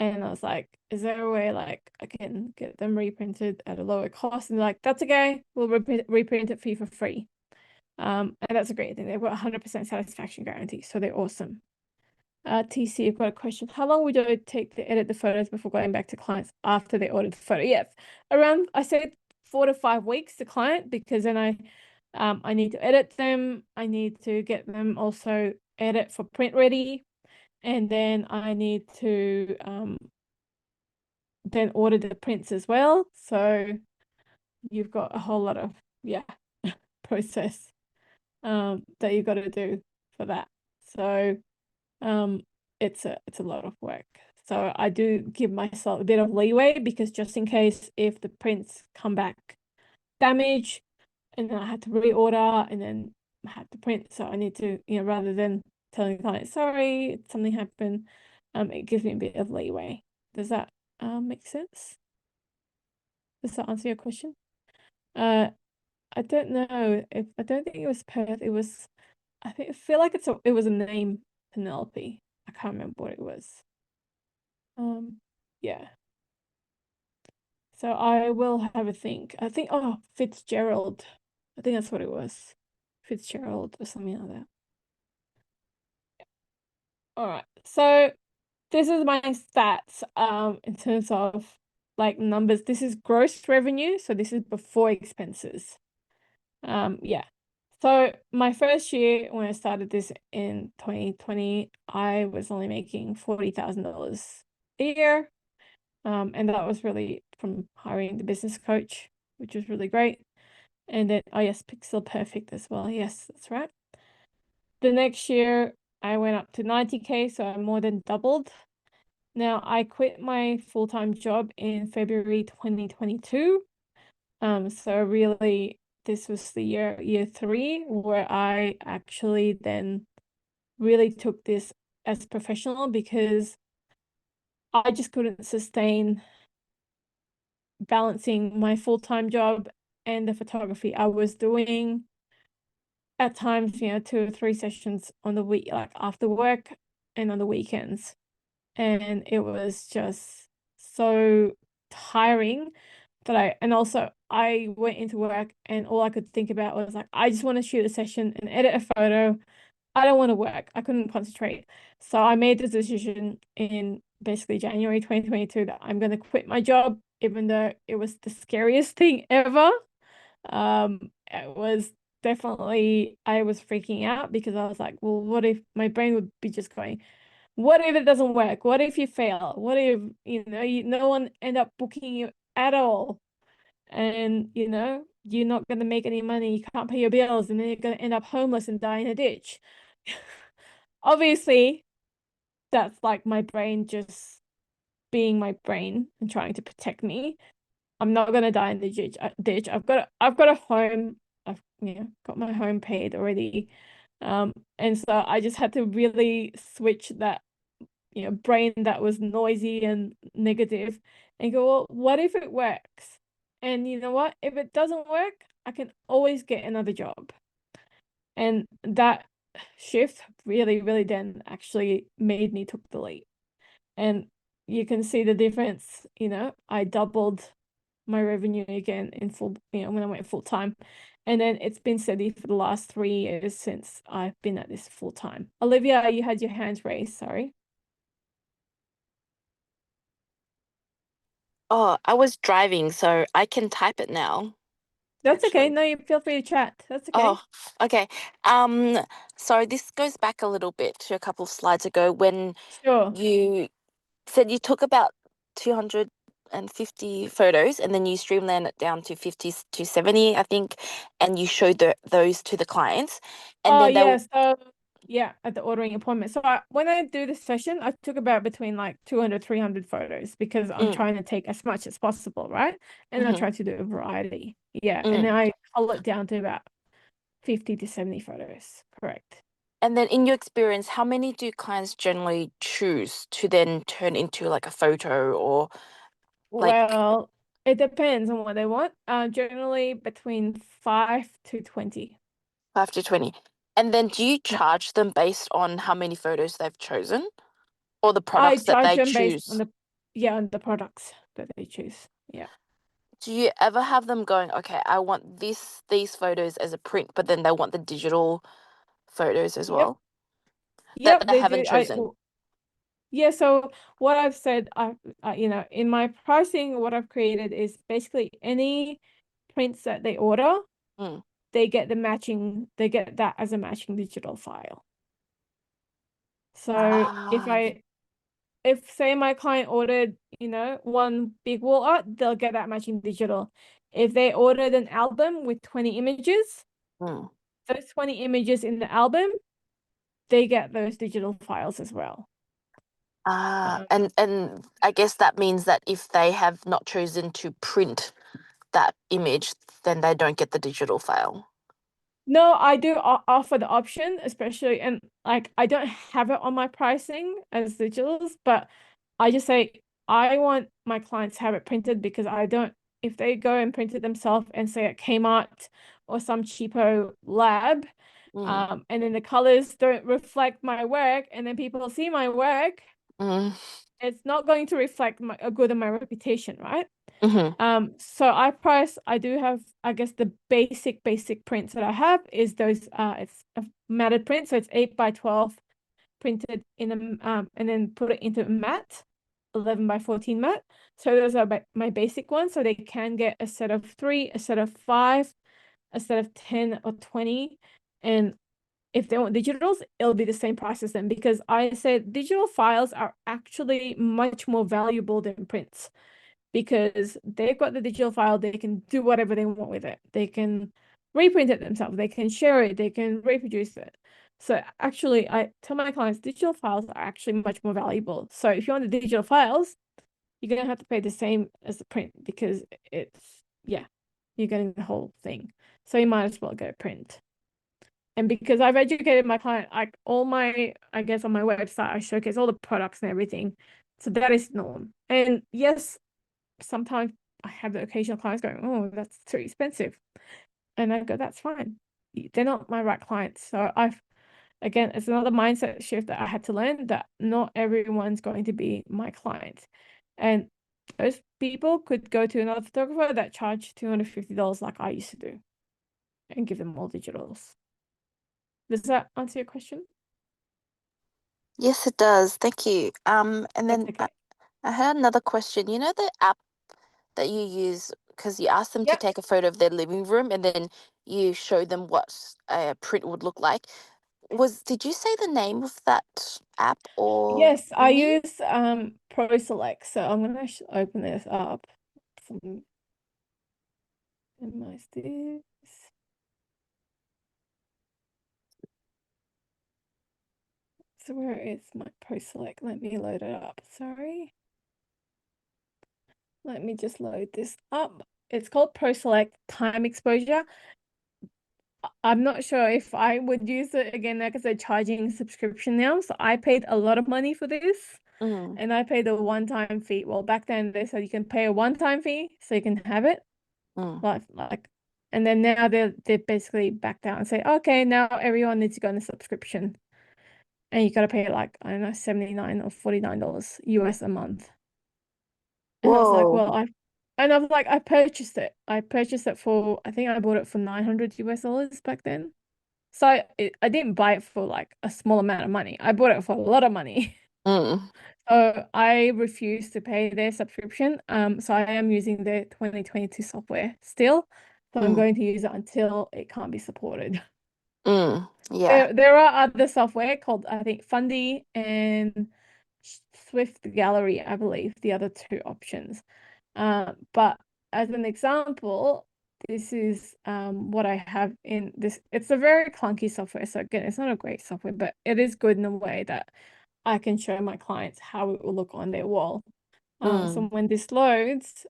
And I was like, is there a way like I can get them reprinted at a lower cost? And they're like, that's okay. We'll reprint it for you for free. And that's a great thing. They've got 100% satisfaction guarantee, so they're awesome. TC, I've got a question. How long would it take to edit the photos before going back to clients after they ordered the photo? Yes, around, I said 4 to 5 weeks to client, because then I need to edit them. I need to get them also edit for print ready. And then I need to then order the prints as well. So you've got a whole lot of, yeah, process that you've got to do for that. So it's a lot of work. So I do give myself a bit of leeway, because just in case if the prints come back damaged, and then I had to reorder, and then I had to print. So I need to, rather than telling the client, sorry, something happened, it gives me a bit of leeway. Does that make sense? Does that answer your question? I don't know if, I don't think it was Perth. It was, I feel like it was a name, Penelope. I can't remember what it was. Yeah. So I will have a think. I think, oh, Fitzgerald. I think that's what it was. Fitzgerald or something like that. All right. So this is my stats in terms of like numbers. This is gross revenue, so this is before expenses. Yeah. So my first year when I started this in 2020, I was only making $40,000 a year. And that was really from hiring the business coach, which was really great. And then, oh yes, Pixel Perfect as well. Yes, that's right. The next year I went up to 90K, so I more than doubled. Now I quit my full-time job in February 2022. So really this was the year 3 where I actually then really took this as professional, because I just couldn't sustain balancing my full-time job and the photography. I was doing at times, 2 or 3 sessions on the week, like after work and on the weekends. And it was just so tiring that I went into work and all I could think about was like, I just want to shoot a session and edit a photo. I don't want to work. I couldn't concentrate. So I made the decision in basically January 2022 that I'm going to quit my job, even though it was the scariest thing ever. It was definitely, I was freaking out, because I was like, well, what if my brain would be just going, what if it doesn't work? What if you fail? What if, no one end up booking you at all? And, you're not going to make any money. You can't pay your bills, and then you're going to end up homeless and die in a ditch. Obviously, that's like my brain just being my brain and trying to protect me. I'm not going to die in the ditch. I've got a home. I've got my home paid already. And so I just had to really switch that brain that was noisy and negative, and go, well, what if it works? And you know what? If it doesn't work, I can always get another job. And that shift really, really then actually made me took the leap. And you can see the difference. I doubled my revenue again in full, when I went full time. And then it's been steady for the last 3 years since I've been at this full time. Olivia, you had your hands raised, sorry. Oh, I was driving, so I can type it now. That's okay. Actually. No, you feel free to chat. That's okay. Oh, okay. So this goes back a little bit to a couple of slides ago when Sure. you said you took about 250 photos and then you streamlined it down to 50 to 70, I think, and you showed those to the clients. And Oh, then they yeah. So, yeah, at the ordering appointment. So when I do this session, I took about between like 200, 300 photos, because I'm trying to take as much as possible, right? And I try to do a variety. Yeah. And then I cull it down to about 50 to 70 photos. Correct. And then in your experience, how many do clients generally choose to then turn into like a photo or like Well, it depends on what they want. Generally between 5 to 20. 5 to 20? And then do you Yeah. charge them based on how many photos they've chosen or the I products that charge they them based on choose? yeah, on the products that they choose. Yeah. Do you ever have them going, okay, I want these photos as a print, but then they want the digital photos as Yep. well Yep, that they they haven't do. chosen? Yeah, so what I've said, you know, in my pricing, what I've created is basically any prints that they order, Mm. they get that as a matching digital file. So if say my client ordered, you know, one big wall art, they'll get that matching digital. If they ordered an album with 20 images, Mm. those 20 images in the album, they get those digital files as well. And I guess that means that if they have not chosen to print that image, then they don't get the digital file. No, I do offer the option, especially, and like I don't have it on my pricing as digitals, but I just say I want my clients to have it printed because I don't, if they go and print it themselves and say at Kmart or some cheapo lab, Mm. and then the colors don't reflect my work, and then people see my work, Mm. it's not going to reflect a good on my reputation, right? Mm-hmm. So I do have, I guess the basic prints that I have is those it's a matted print, so it's 8x12 printed in a and then put it into a matte, 11x14 matte. So those are my basic ones, so they can get a set of 3, a set of 5, a set of 10 or 20, and if they want digitals, it'll be the same price as them, because I said digital files are actually much more valuable than prints, because they've got the digital file, they can do whatever they want with it. They can reprint it themselves, they can share it, they can reproduce it. So actually, I tell my clients digital files are actually much more valuable. So if you want the digital files, you're gonna have to pay the same as the print, because yeah, you're getting the whole thing. So you might as well go print. And because I've educated my client, like all my, I guess on my website, I showcase all the products and everything. So that is norm. And yes, sometimes I have the occasional clients going, oh, that's too expensive. And I go, that's fine. They're not my right clients. So again, it's another mindset shift that I had to learn, that not everyone's going to be my client. And those people could go to another photographer that charge $250 like I used to do and give them all digitals. Does that answer your question? Yes, it does. Thank you. And That's then okay. I had another question. You know the app that you use, because you ask them to Yep. take a photo of their living room and then you show them what a print would look like. Did you say the name of that app or Yes, I thingy? use Pro Select. So I'm gonna open this up. Minimize this. So where is my Pro Select? Let me load it up. Sorry. Let me just load this up. It's called Pro Select Time Exposure. I'm not sure if I would use it again, because they're charging subscription now. So I paid a lot of money for this. Mm. And I paid a one-time fee. Well, back then they said you can pay a one-time fee so you can have it. Mm. Like, and then now they're basically back down and say, okay, now everyone needs to go on a subscription. And you gotta pay like, I don't know, $79 or $49 US a month. And I was like, Whoa. well, I purchased it. I purchased it for, I think I bought it for $900 US back then. So I didn't buy it for like a small amount of money. I bought it for a lot of money. Mm. So I refuse to pay their subscription. So I am using their 2022 software still. So I'm Mm. going to use it until it can't be supported. Mm. Yeah. There are other software called, I think, Fundy and Swift Gallery, I believe, the other two options. But as an example, this is what I have in this. It's a very clunky software. So again, it's not a great software, but it is good in a way that I can show my clients how it will look on their wall. So Mm. when this loads,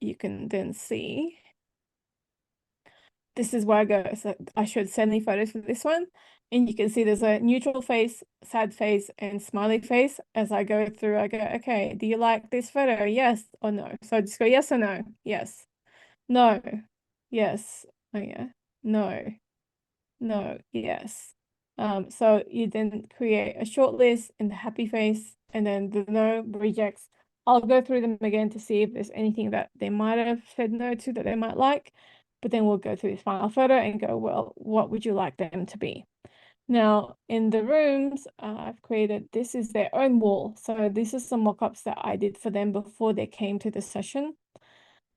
you can then see. This is where I go. So I showed 70 photos for this one. And you can see there's a neutral face, sad face, and smiley face. As I go through, I go, okay, do you like this photo? Yes or no? So I just go yes or no. Yes. No. Yes. Oh yeah. No. No. Yes. So you then create a short list in the happy face, and then the no rejects I'll go through them again to see if there's anything that they might have said no to that they might like. But then we'll go through this final photo and go, well, what would you like them to be? Now, in the rooms, I've created, this is their own wall. So this is some mock-ups that I did for them before they came to the session.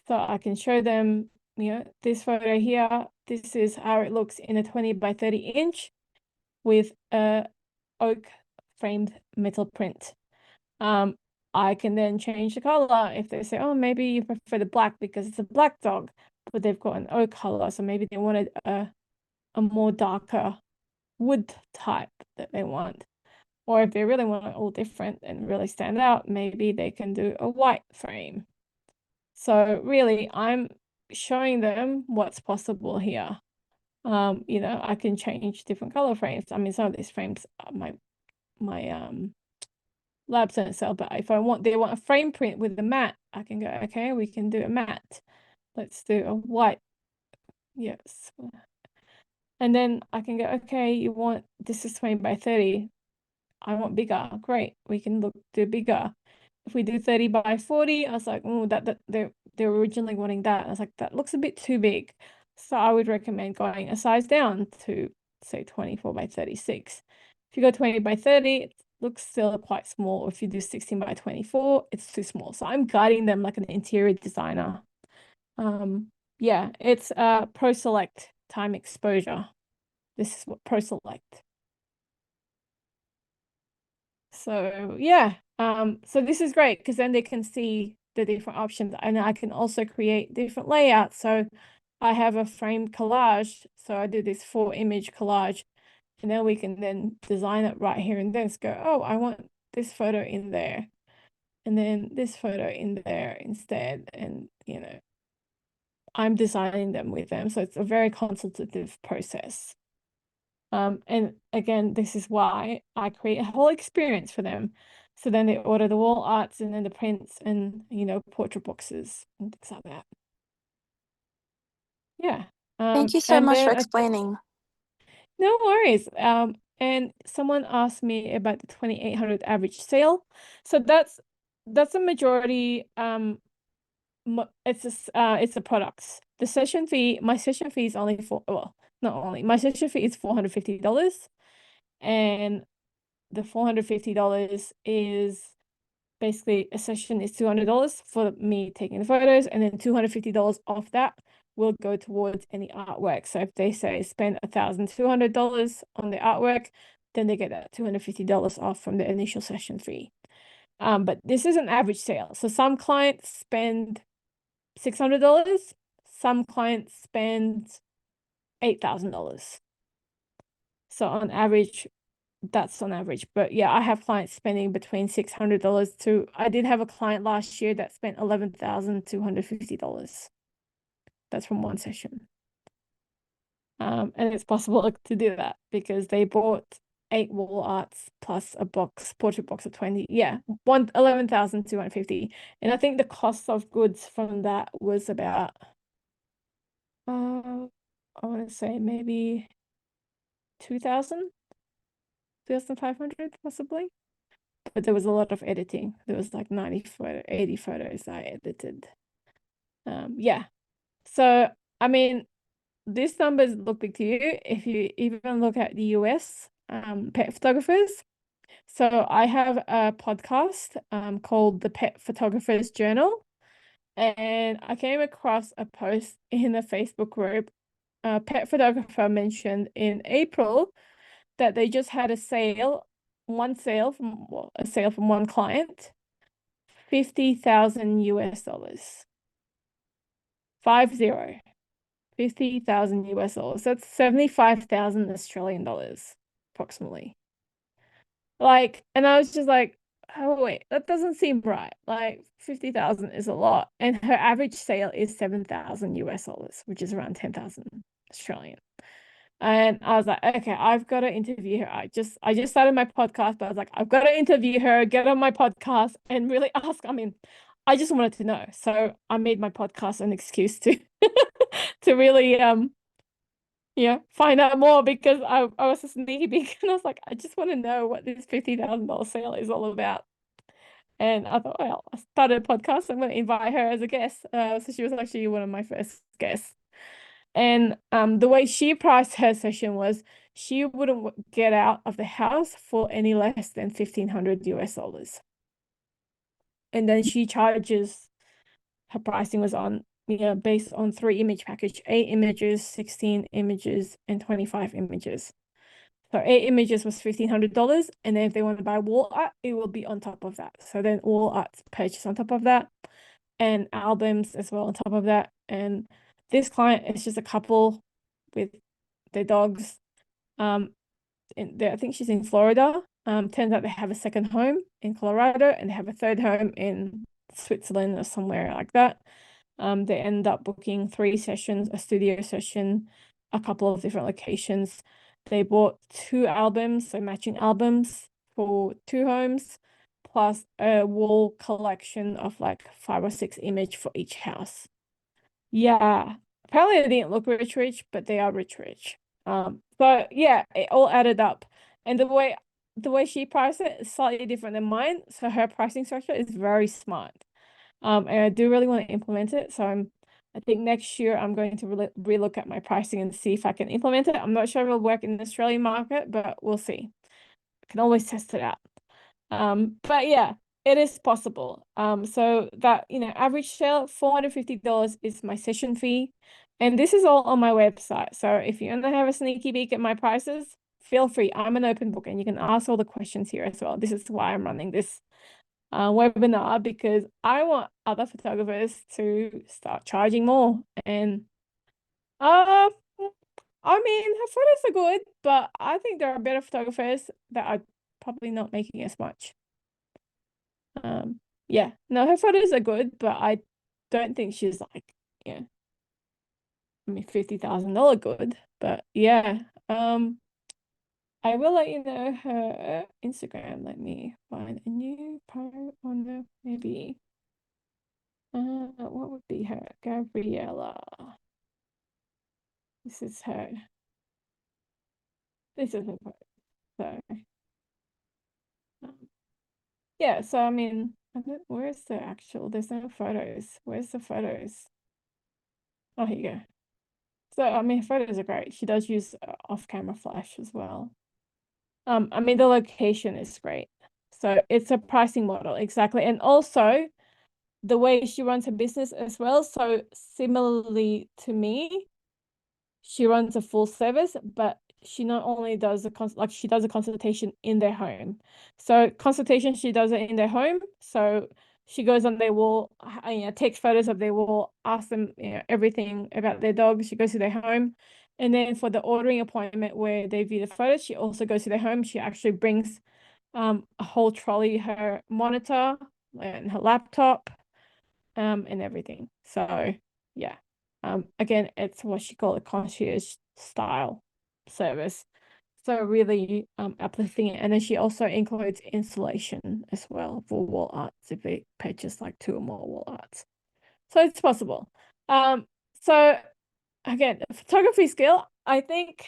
So I can show them, you know, this photo here. This is how it looks in a 20 by 30 inch with a oak framed metal print. I can then change the color if they say, oh, maybe you prefer the black because it's a black dog, but they've got an oak color. So maybe they wanted a more darker wood type that they want. Or if they really want it all different and really stand out, maybe they can do a white frame. So really, I'm showing them what's possible here. You know, I can change different color frames. I mean, some of these frames are my labs don't sell, but if they want a frame print with the matte, I can go, okay, we can do a matte. Let's do a white. Yes. And then I can go, okay, you want, this is 20 by 30. I want bigger. Great. We can do bigger. If we do 30 by 40, I was like, oh, they're originally wanting that. I was like, that looks a bit too big. So I would recommend going a size down to say 24 by 36. If you go 20 by 30, it looks still quite small. If you do 16 by 24, it's too small. So I'm guiding them like an interior designer. Yeah, it's Pro Select time exposure. This is what Pro Select. So yeah, so this is great because then they can see the different options, and I can also create different layouts. So I have a framed collage, so I do this 4-image collage, and then we can then design it right here and then go, oh, I want this photo in there, and then this photo in there instead, and you know, I'm designing them with them, so it's a very consultative process. And again, this is why I create a whole experience for them. So then they order the wall arts and then the prints and, you know, portrait boxes and things like that. Yeah. Thank you so and much for then explaining. no worries. And someone asked me about the 2,800 average sale. So that's a majority. It's the products. The session fee, my session fee is only not only, my session fee is $450. And the $450 is basically, a session is $200 for me taking the photos, and then $250 off that will go towards any artwork. So if they say spend $1,200 on the artwork, then they get that $250 off from the initial session fee. But this is an average sale. So some clients spend $600, some clients spend $8,000. So on average, that's on average. But yeah, I have clients spending between $600 to, I did have a client last year that spent $11,250. That's from one session. And it's possible to do that because they bought 8 wall arts plus a portrait box of 20. Yeah, 11,250. And I think the cost of goods from that was about, I want to say maybe 2,500 possibly. But there was a lot of editing. There was like 80 photos I edited. Yeah. So, I mean, these numbers look big to you if you even look at the US pet photographers. So I have a podcast called the Pet Photographers Journal. And I came across a post in a Facebook group. A pet photographer mentioned in April that they just had a sale from one client, 50,000 US dollars. 50,000 US dollars. That's 75,000 Australian dollars, approximately. Like, and I was just like, oh wait, that doesn't seem right. Like 50,000 is a lot. And her average sale is 7,000 US dollars, which is around 10,000 Australian. And I was like, okay, I've got to interview her. I just started my podcast, but I was like, I've got to interview her, get on my podcast and really ask. I mean, I just wanted to know. So I made my podcast an excuse to to really find out more because I was a sneaky pig and I was like, I just want to know what this $50,000 sale is all about. And I thought, well, I started a podcast. I'm going to invite her as a guest. So she was actually one of my first guests. And the way she priced her session was she wouldn't get out of the house for any less than $1,500 US. And then she charges, her pricing was on, based on 3 image package, 8 images, 16 images, and 25 images. So 8 images was $1,500, and then if they want to buy wall art, it will be on top of that. So then wall art's purchase on top of that, and albums as well on top of that. And this client is just a couple with their dogs. I think she's in Florida. Turns out they have a second home in Colorado, and they have a third home in Switzerland or somewhere like that. They end up booking 3 sessions, a studio session, a couple of different locations. They bought 2 albums, so matching albums for 2 homes, plus a wall collection of like 5 or 6 image for each house. Yeah, apparently they didn't look rich, but they are rich. So yeah, it all added up. And the way she priced it is slightly different than mine. So her pricing structure is very smart. And I do really want to implement it. So I think next year I'm going to relook at my pricing and see if I can implement it. I'm not sure if it'll work in the Australian market, but we'll see. I can always test it out. But yeah, it is possible. So that, average sale, $450 is my session fee. And this is all on my website. So if you want to have a sneaky peek at my prices, feel free. I'm an open book and you can ask all the questions here as well. This is why I'm running this webinar, because I want other photographers to start charging more. And I mean, her photos are good, but I think there are better photographers that are probably not making as much. Yeah, no, her photos are good, but I don't think she's like, I mean, $50,000 good. But yeah, I will let you know her Instagram. Let me find a new post on there, maybe. What would be her? Gabriella. This is her. This is her post. So, yeah. So I mean, where's the actual? There's no photos. Where's the photos? Oh, here you go. So I mean, photos are great. She does use off-camera flash as well. I mean, the location is great. So it's a pricing model, exactly. And also the way she runs her business as well. So similarly to me, she runs a full service, but she not only does she does a consultation in their home. So consultation, she does it in their home. So she goes on their wall, takes photos of their wall, asks them, everything about their dog. She goes to their home. And then for the ordering appointment where they view the photos, she also goes to their home. She actually brings a whole trolley, her monitor and her laptop, and everything. So yeah. Again, it's what she called a concierge style service. So really uplifting it. And then she also includes installation as well for wall arts if they purchase like 2 or more wall arts. So it's possible. So again, photography skill, I think,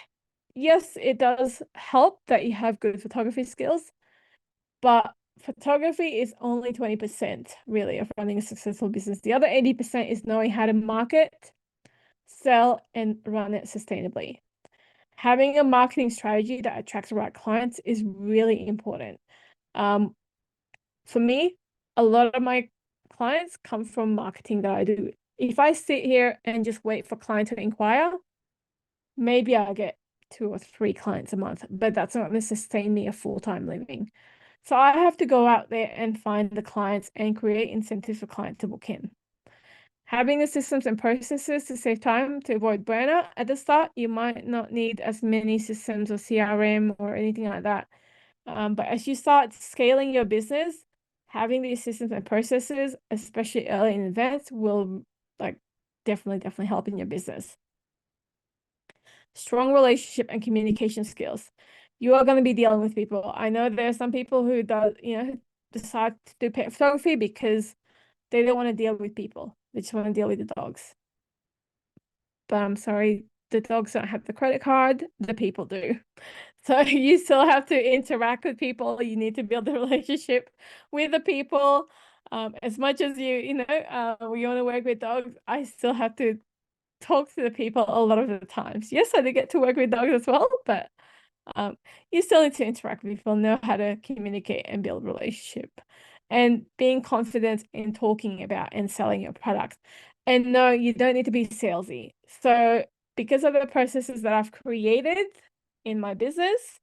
yes, it does help that you have good photography skills, but photography is only 20% really of running a successful business. The other 80% is knowing how to market, sell, and run it sustainably. Having a marketing strategy that attracts the right clients is really important. For me, a lot of my clients come from marketing that I do. If I sit here and just wait for clients to inquire, maybe I'll get 2 or 3 clients a month, but that's not going to sustain me a full-time living. So I have to go out there and find the clients and create incentives for clients to book in. Having the systems and processes to save time to avoid burnout at the start, you might not need as many systems or CRM or anything like that. But as you start scaling your business, having these systems and processes, especially early in advance, will definitely help in your business. Strong relationship and communication skills. You are going to be dealing with people. I know there are some people who decide to do pet photography because they don't want to deal with people. They just want to deal with the dogs. But I'm sorry, the dogs don't have the credit card. The people do. So you still have to interact with people. You need to build a relationship with the people. As much as you we want to work with dogs, I still have to talk to the people a lot of the times. Yes, I do get to work with dogs as well, but you still need to interact with people, know how to communicate and build relationship, and being confident in talking about and selling your product. And no, you don't need to be salesy. So because of the processes that I've created in my business,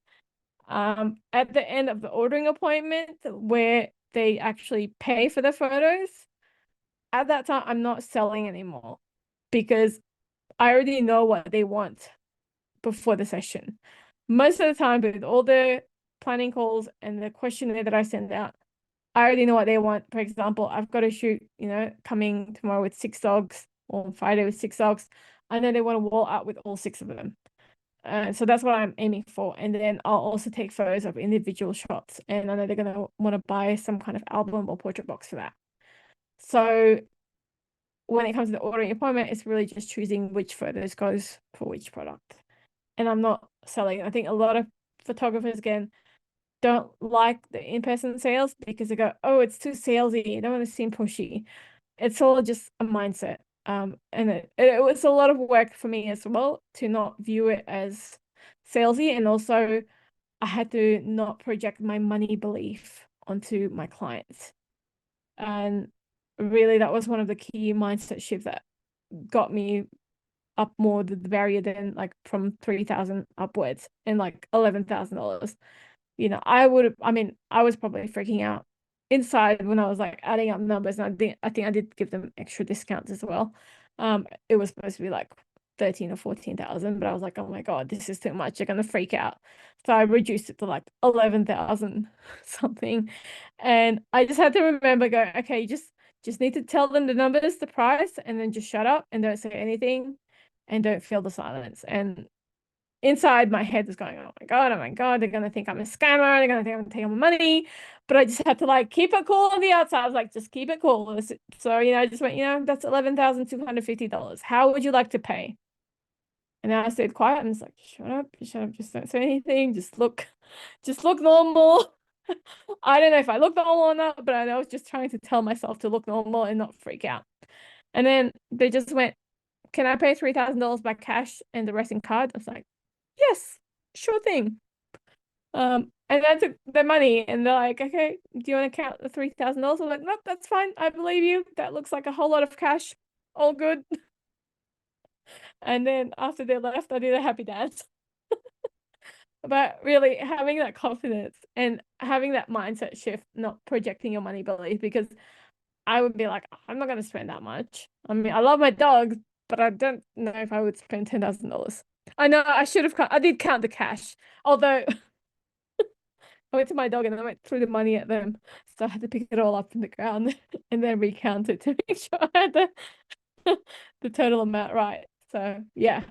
at the end of the ordering appointment where they actually pay for the photos, at that time, I'm not selling anymore because I already know what they want before the session. Most of the time, with all the planning calls and the questionnaire that I send out, I already know what they want. For example, I've got a shoot, coming tomorrow with 6 dogs, or on Friday with 6 dogs. I know they want a wall art with all 6 of them. So that's what I'm aiming for. And then I'll also take photos of individual shots. And I know they're going to want to buy some kind of album or portrait box for that. So when it comes to the ordering appointment, it's really just choosing which photos goes for which product. And I'm not selling. I think a lot of photographers, again, don't like the in-person sales because they go, oh, it's too salesy. I don't want to seem pushy. It's all just a mindset. And it was a lot of work for me as well to not view it as salesy. And also I had to not project my money belief onto my clients. And really that was one of the key mindset shifts that got me up more the barrier than like from 3,000 upwards and like $11,000. I was probably freaking out inside when I was like adding up numbers, and I think I did give them extra discounts as well. It was supposed to be like 13 or 14,000, but I was like, oh my God, this is too much. They're gonna freak out. So I reduced it to like 11,000 something. And I just had to remember, go, okay, you just need to tell them the numbers, the price, and then just shut up and don't say anything and don't feel the silence. And inside my head was going, oh my God, they're gonna think I'm a scammer, they're gonna think I'm taking my money. But I just had to like keep it cool on the outside. I was like, just keep it cool. So I just went, that's $11,250. How would you like to pay? And I stayed quiet and was like, shut up, just don't say anything, just look normal. I don't know if I look normal or not, but I was just trying to tell myself to look normal and not freak out. And then they just went, can I pay $3,000 by cash and the rest in card? I was like, yes, sure thing. And I took the money and they're like, okay, do you want to count the $3,000? I was like, nope, that's fine. I believe you. That looks like a whole lot of cash. All good. And then after they left, I did a happy dance. But really having that confidence and having that mindset shift, not projecting your money belief, because I would be like, I'm not going to spend that much. I mean, I love my dogs, but I don't know if I would spend $10,000. I know I should have, I did count the cash, although I went to my dog and I went threw the money at them. So I had to pick it all up from the ground and then recount it to make sure I had the total amount right. So yeah.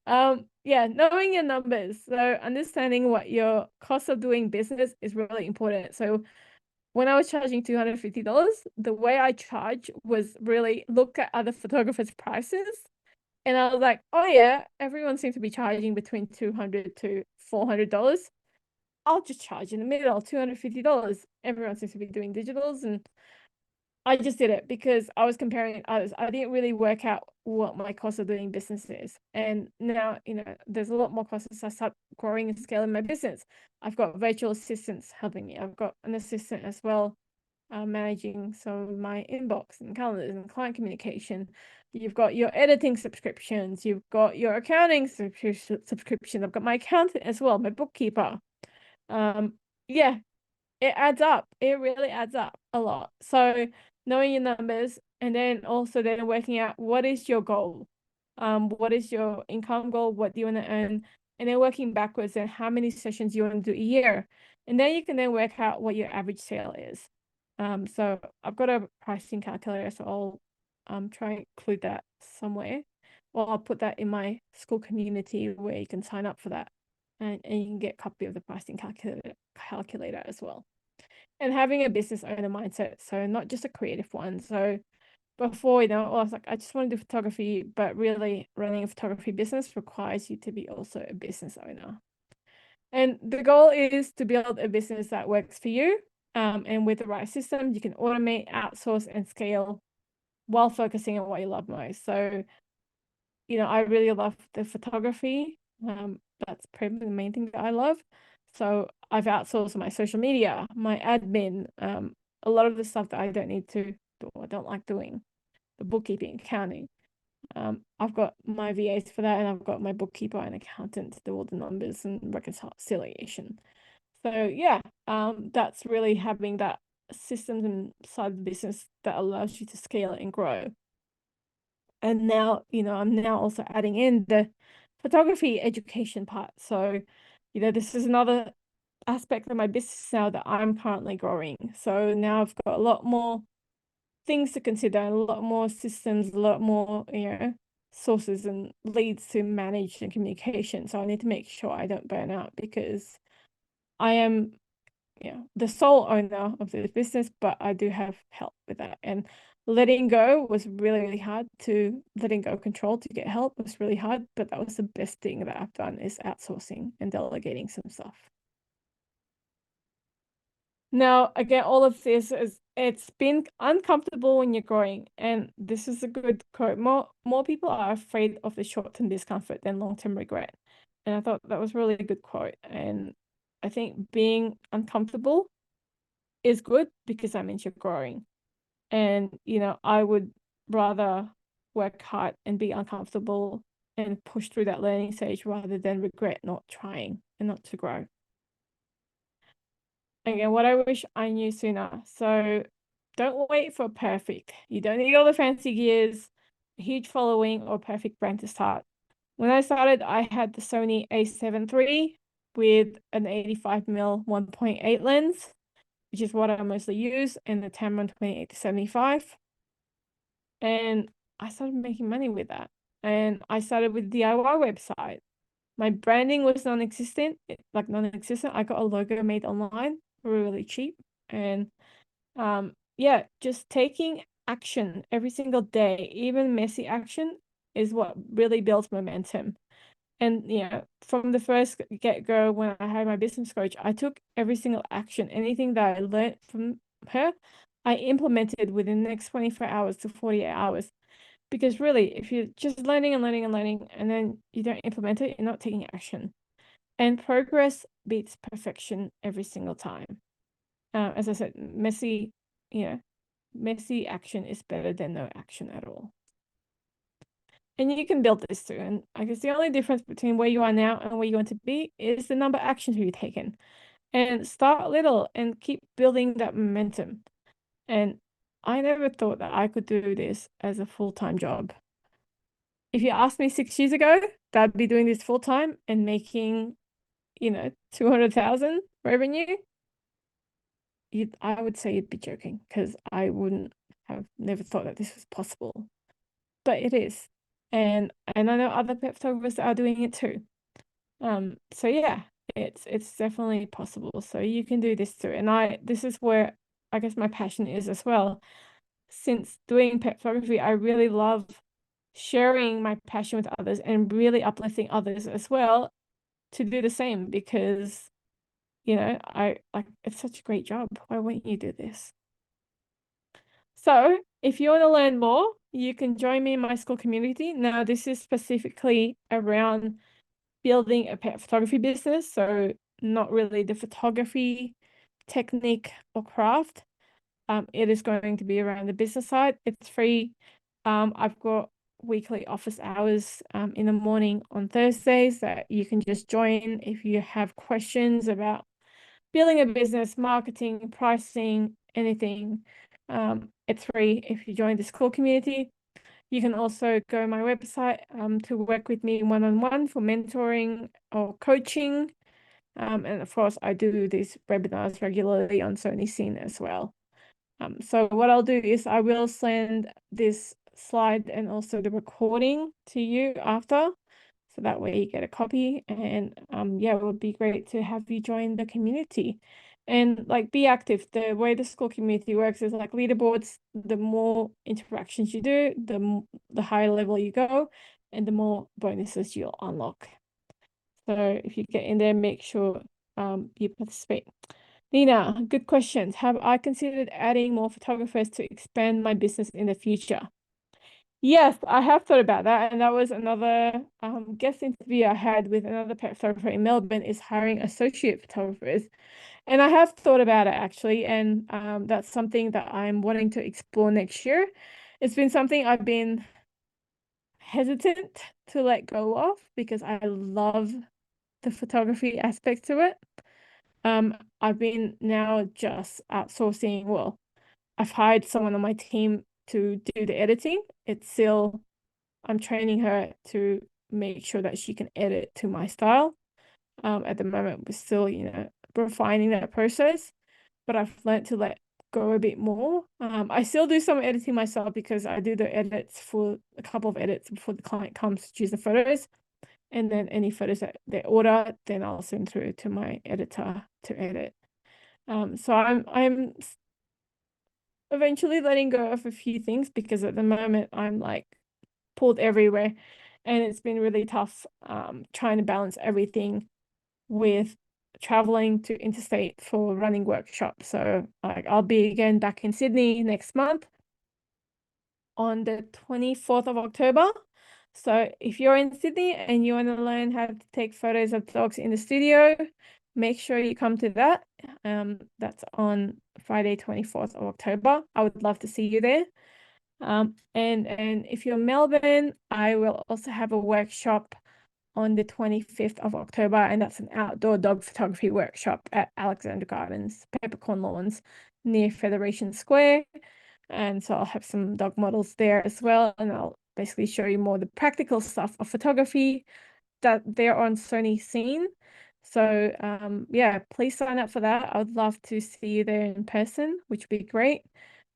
Knowing your numbers. So understanding what your cost of doing business is really important. So when I was charging $250, the way I charge was really look at other photographers' prices. And I was like, oh yeah, everyone seems to be charging between $200 to $400. I'll just charge in the middle, $250. Everyone seems to be doing digitals, and I just did it because I was comparing others. I didn't really work out what my cost of doing business is. And now, there's a lot more costs as I start growing and scaling my business. I've got virtual assistants helping me. I've got an assistant as well, managing some of my inbox and calendars and client communication. You've got your editing subscriptions. You've got your accounting subscription. I've got my accountant as well, my bookkeeper. It adds up. It really adds up a lot. So knowing your numbers and then also then working out what is your goal, what is your income goal, what do you want to earn, and then working backwards and how many sessions you want to do a year, and then you can then work out what your average sale is. So I've got a pricing calculator, so I'll try and include that somewhere, or I'll put that in my Skool community where you can sign up for that. And you can get a copy of the pricing calculator as well. And having a business owner mindset, so not just a creative one. So before, I was like, I just want to do photography, but really running a photography business requires you to be also a business owner. And the goal is to build a business that works for you. And with the right system, you can automate, outsource, and scale while focusing on what you love most. So, I really love the photography. That's probably the main thing that I love. So I've outsourced my social media, my admin, a lot of the stuff that I don't need to do, I don't like doing, the bookkeeping, accounting. I've got my VAs for that, and I've got my bookkeeper and accountant to do all the numbers and reconciliation. So yeah, that's really having that systems inside the business that allows you to scale it and grow. And now, I'm now also adding in the photography education part. So, this is another aspect of my business now that I'm currently growing. So now I've got a lot more things to consider, a lot more systems, a lot more, sources and leads to manage and communication. So I need to make sure I don't burn out, because I am, the sole owner of this business, but I do have help with that. And letting go was really, really hard. To letting go control to get help was really hard, but that was the best thing that I've done, is outsourcing and delegating some stuff. Now, again, all of this it's been uncomfortable when you're growing, and this is a good quote. More people are afraid of the short-term discomfort than long-term regret. And I thought that was really a good quote. And I think being uncomfortable is good, because that means you're growing. And, I would rather work hard and be uncomfortable and push through that learning stage, rather than regret not trying and not to grow. Again, what I wish I knew sooner. So don't wait for perfect. You don't need all the fancy gears, a huge following, or perfect brand to start. When I started, I had the Sony A7 III with an 85mm 1.8 lens, which is what I mostly use, and the Tamron 28-75. And I started making money with that. And I started with DIY website. My branding was non-existent. I got a logo made online, really cheap. And yeah, just taking action every single day, even messy action, is what really builds momentum. And from the first get-go, when I had my business coach, I took every single action. Anything that I learned from her, I implemented within the next 24 hours to 48 hours. Because really, if you're just learning and learning and learning, and then you don't implement it, you're not taking action. And progress beats perfection every single time. As I said, messy action is better than no action at all. And you can build this too. And I guess the only difference between where you are now and where you want to be is the number of actions you've taken. And start little and keep building that momentum. And I never thought that I could do this as a full-time job. If you asked me 6 years ago that I'd be doing this full-time and making, 200,000 revenue, I would say you'd be joking, because I wouldn't have never thought that this was possible. But it is. And I know other pet photographers are doing it too. So yeah, it's definitely possible. So you can do this too. And this is where I guess my passion is as well. Since doing pet photography, I really love sharing my passion with others and really uplifting others as well to do the same, because it's such a great job. Why wouldn't you do this? So if you want to learn more, you can join me in my Skool community. Now, this is specifically around building a pet photography business. So not really the photography technique or craft. It is going to be around the business side. It's free. I've got weekly office hours in the morning on Thursdays that you can just join if you have questions about building a business, marketing, pricing, anything. It's free if you join the Skool community. You can also go to my website to work with me one-on-one for mentoring or coaching. And of course, I do these webinars regularly on Sony Scene as well. So what I'll do is I will send this slide and also the recording to you after, so that way you get a copy. And yeah, it would be great to have you join the community and be active. The way the Skool community works is like leaderboards. The more interactions you do, the higher level you go, and the more bonuses you'll unlock. So if you get in there, make sure you participate. Nina, good questions. Have I considered adding more photographers to expand my business in the future? Yes, I have thought about that, and that was another guest interview I had with another pet photographer in Melbourne, is hiring associate photographers. And I have thought about it actually, and that's something that I'm wanting to explore next year. It's been something I've been hesitant to let go of because I love the photography aspect to it. I've been now just outsourcing. Well, I've hired someone on my team to do the editing. It's still, I'm training her to make sure that she can edit to my style. At the moment, we're still, refining that process, but I've learned to let go a bit more. I still do some editing myself because I do the edits for a couple of edits before the client comes to choose the photos. And then any photos that they order, then I'll send through to my editor to edit. So I'm eventually letting go of a few things because at the moment I'm like pulled everywhere, and it's been really tough trying to balance everything with traveling to interstate for running workshops. So like I'll be again back in Sydney next month on the 24th of October. So if you're in Sydney and you want to learn how to take photos of dogs in the studio, make sure you come to that. That's on Friday, 24th of October. I would love to see you there. And if you're in Melbourne, I will also have a workshop on the 25th of October, and that's an outdoor dog photography workshop at Alexandra Gardens, Peppercorn Lawns, near Federation Square. And so I'll have some dog models there as well, and I'll basically show you more the practical stuff of photography that they're on Sony Scene. So yeah, please sign up for that. I would love to see you there in person, which would be great.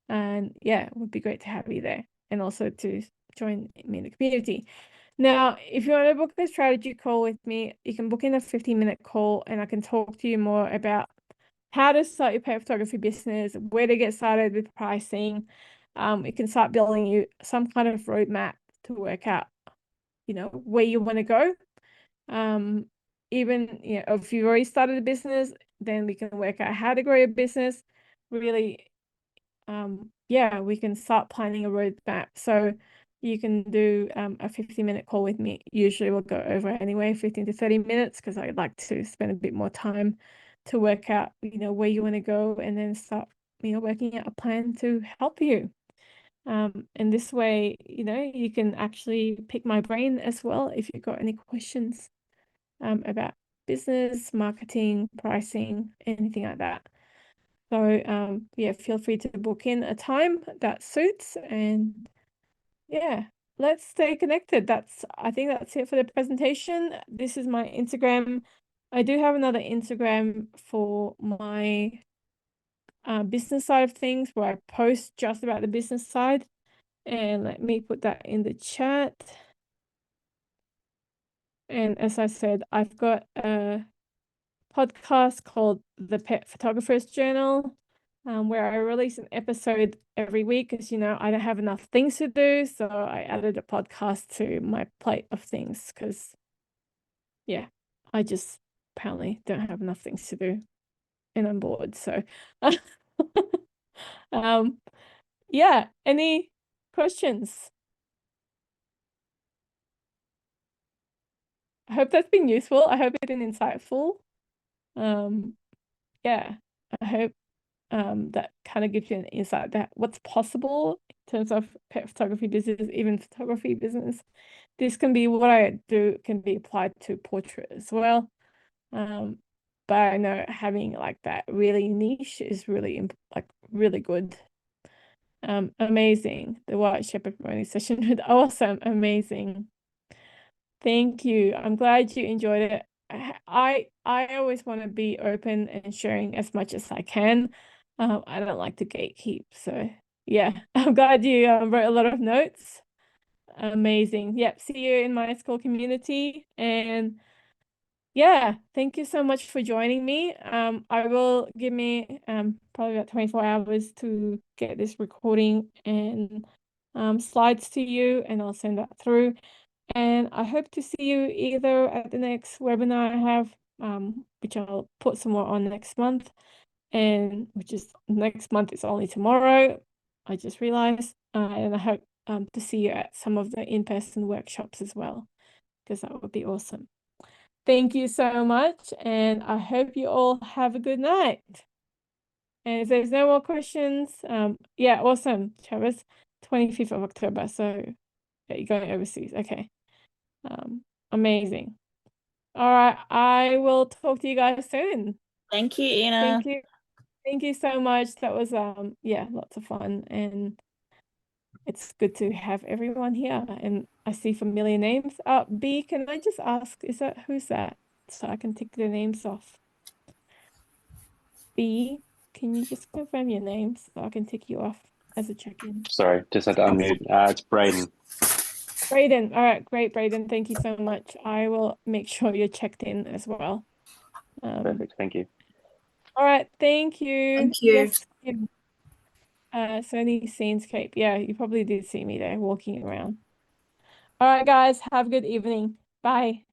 And yeah, it would be great to have you there, and also to join me in the community. Now, if you want to book a strategy call with me, you can book in a 15-minute call, and I can talk to you more about how to start your pet photography business, where to get started with pricing. We can start building you some kind of roadmap to work out, where you want to go. Even, if you've already started a business, then we can work out how to grow your business. Really, yeah, we can start planning a roadmap. So you can do a 15-minute call with me. Usually we'll go over anyway, 15 to 30 minutes, because I'd like to spend a bit more time to work out, where you want to go, and then start, working out a plan to help you. And this way, you can actually pick my brain as well if you've got any questions about business, marketing, pricing, anything like that. So yeah, feel free to book in a time that suits, and yeah, let's stay connected. I think that's it for the presentation. This is my Instagram. I do have another Instagram for my business side of things, where I post just about the business side. And let me put that in the chat. And as I said, I've got a podcast called The Pet Photographer's Journal, where I release an episode every week, because I don't have enough things to do, so I added a podcast to my plate of things, because yeah, I just apparently don't have enough things to do, and I'm bored. So yeah, any questions? I hope that's been useful. I hope it's been insightful. Yeah, I hope that kind of gives you an insight that what's possible in terms of pet photography business, even photography business. This can be what I do, can be applied to portrait as well. But I know having like that really niche is really really good. Amazing. The White Shepherd promoting session was awesome. Amazing. Thank you. I'm glad you enjoyed it. I always want to be open and sharing as much as I can. I don't like to gatekeep. So yeah, I'm glad you wrote a lot of notes. Amazing. Yep. See you in my Skool community. And yeah, thank you so much for joining me. I will give me probably about 24 hours to get this recording and slides to you, and I'll send that through. And I hope to see you either at the next webinar I have, which I'll put some more on next month, and which is next month is only tomorrow. I just realized, and I hope to see you at some of the in-person workshops as well, because that would be awesome. Thank you so much, and I hope you all have a good night. And if there's no more questions, yeah, awesome, Travis. 25th of October. So yeah, you're going overseas. Okay. Amazing. All right, I will talk to you guys soon. Thank you, Ina. Thank you. Thank you so much. That was yeah, lots of fun, and it's good to have everyone here. And I see familiar names. B, can I just ask, who's that? So I can tick their names off. B, can you just confirm your name so I can tick you off as a check-in? Sorry, just had to unmute. It's Braden. Braden. All right, great, Braden. Thank you so much. I will make sure you're checked in as well. Perfect. Thank you. All right, thank you. Thank you. Yes, Kim. Sony Scenescape. Yeah, you probably did see me there walking around. All right, guys, have a good evening. Bye.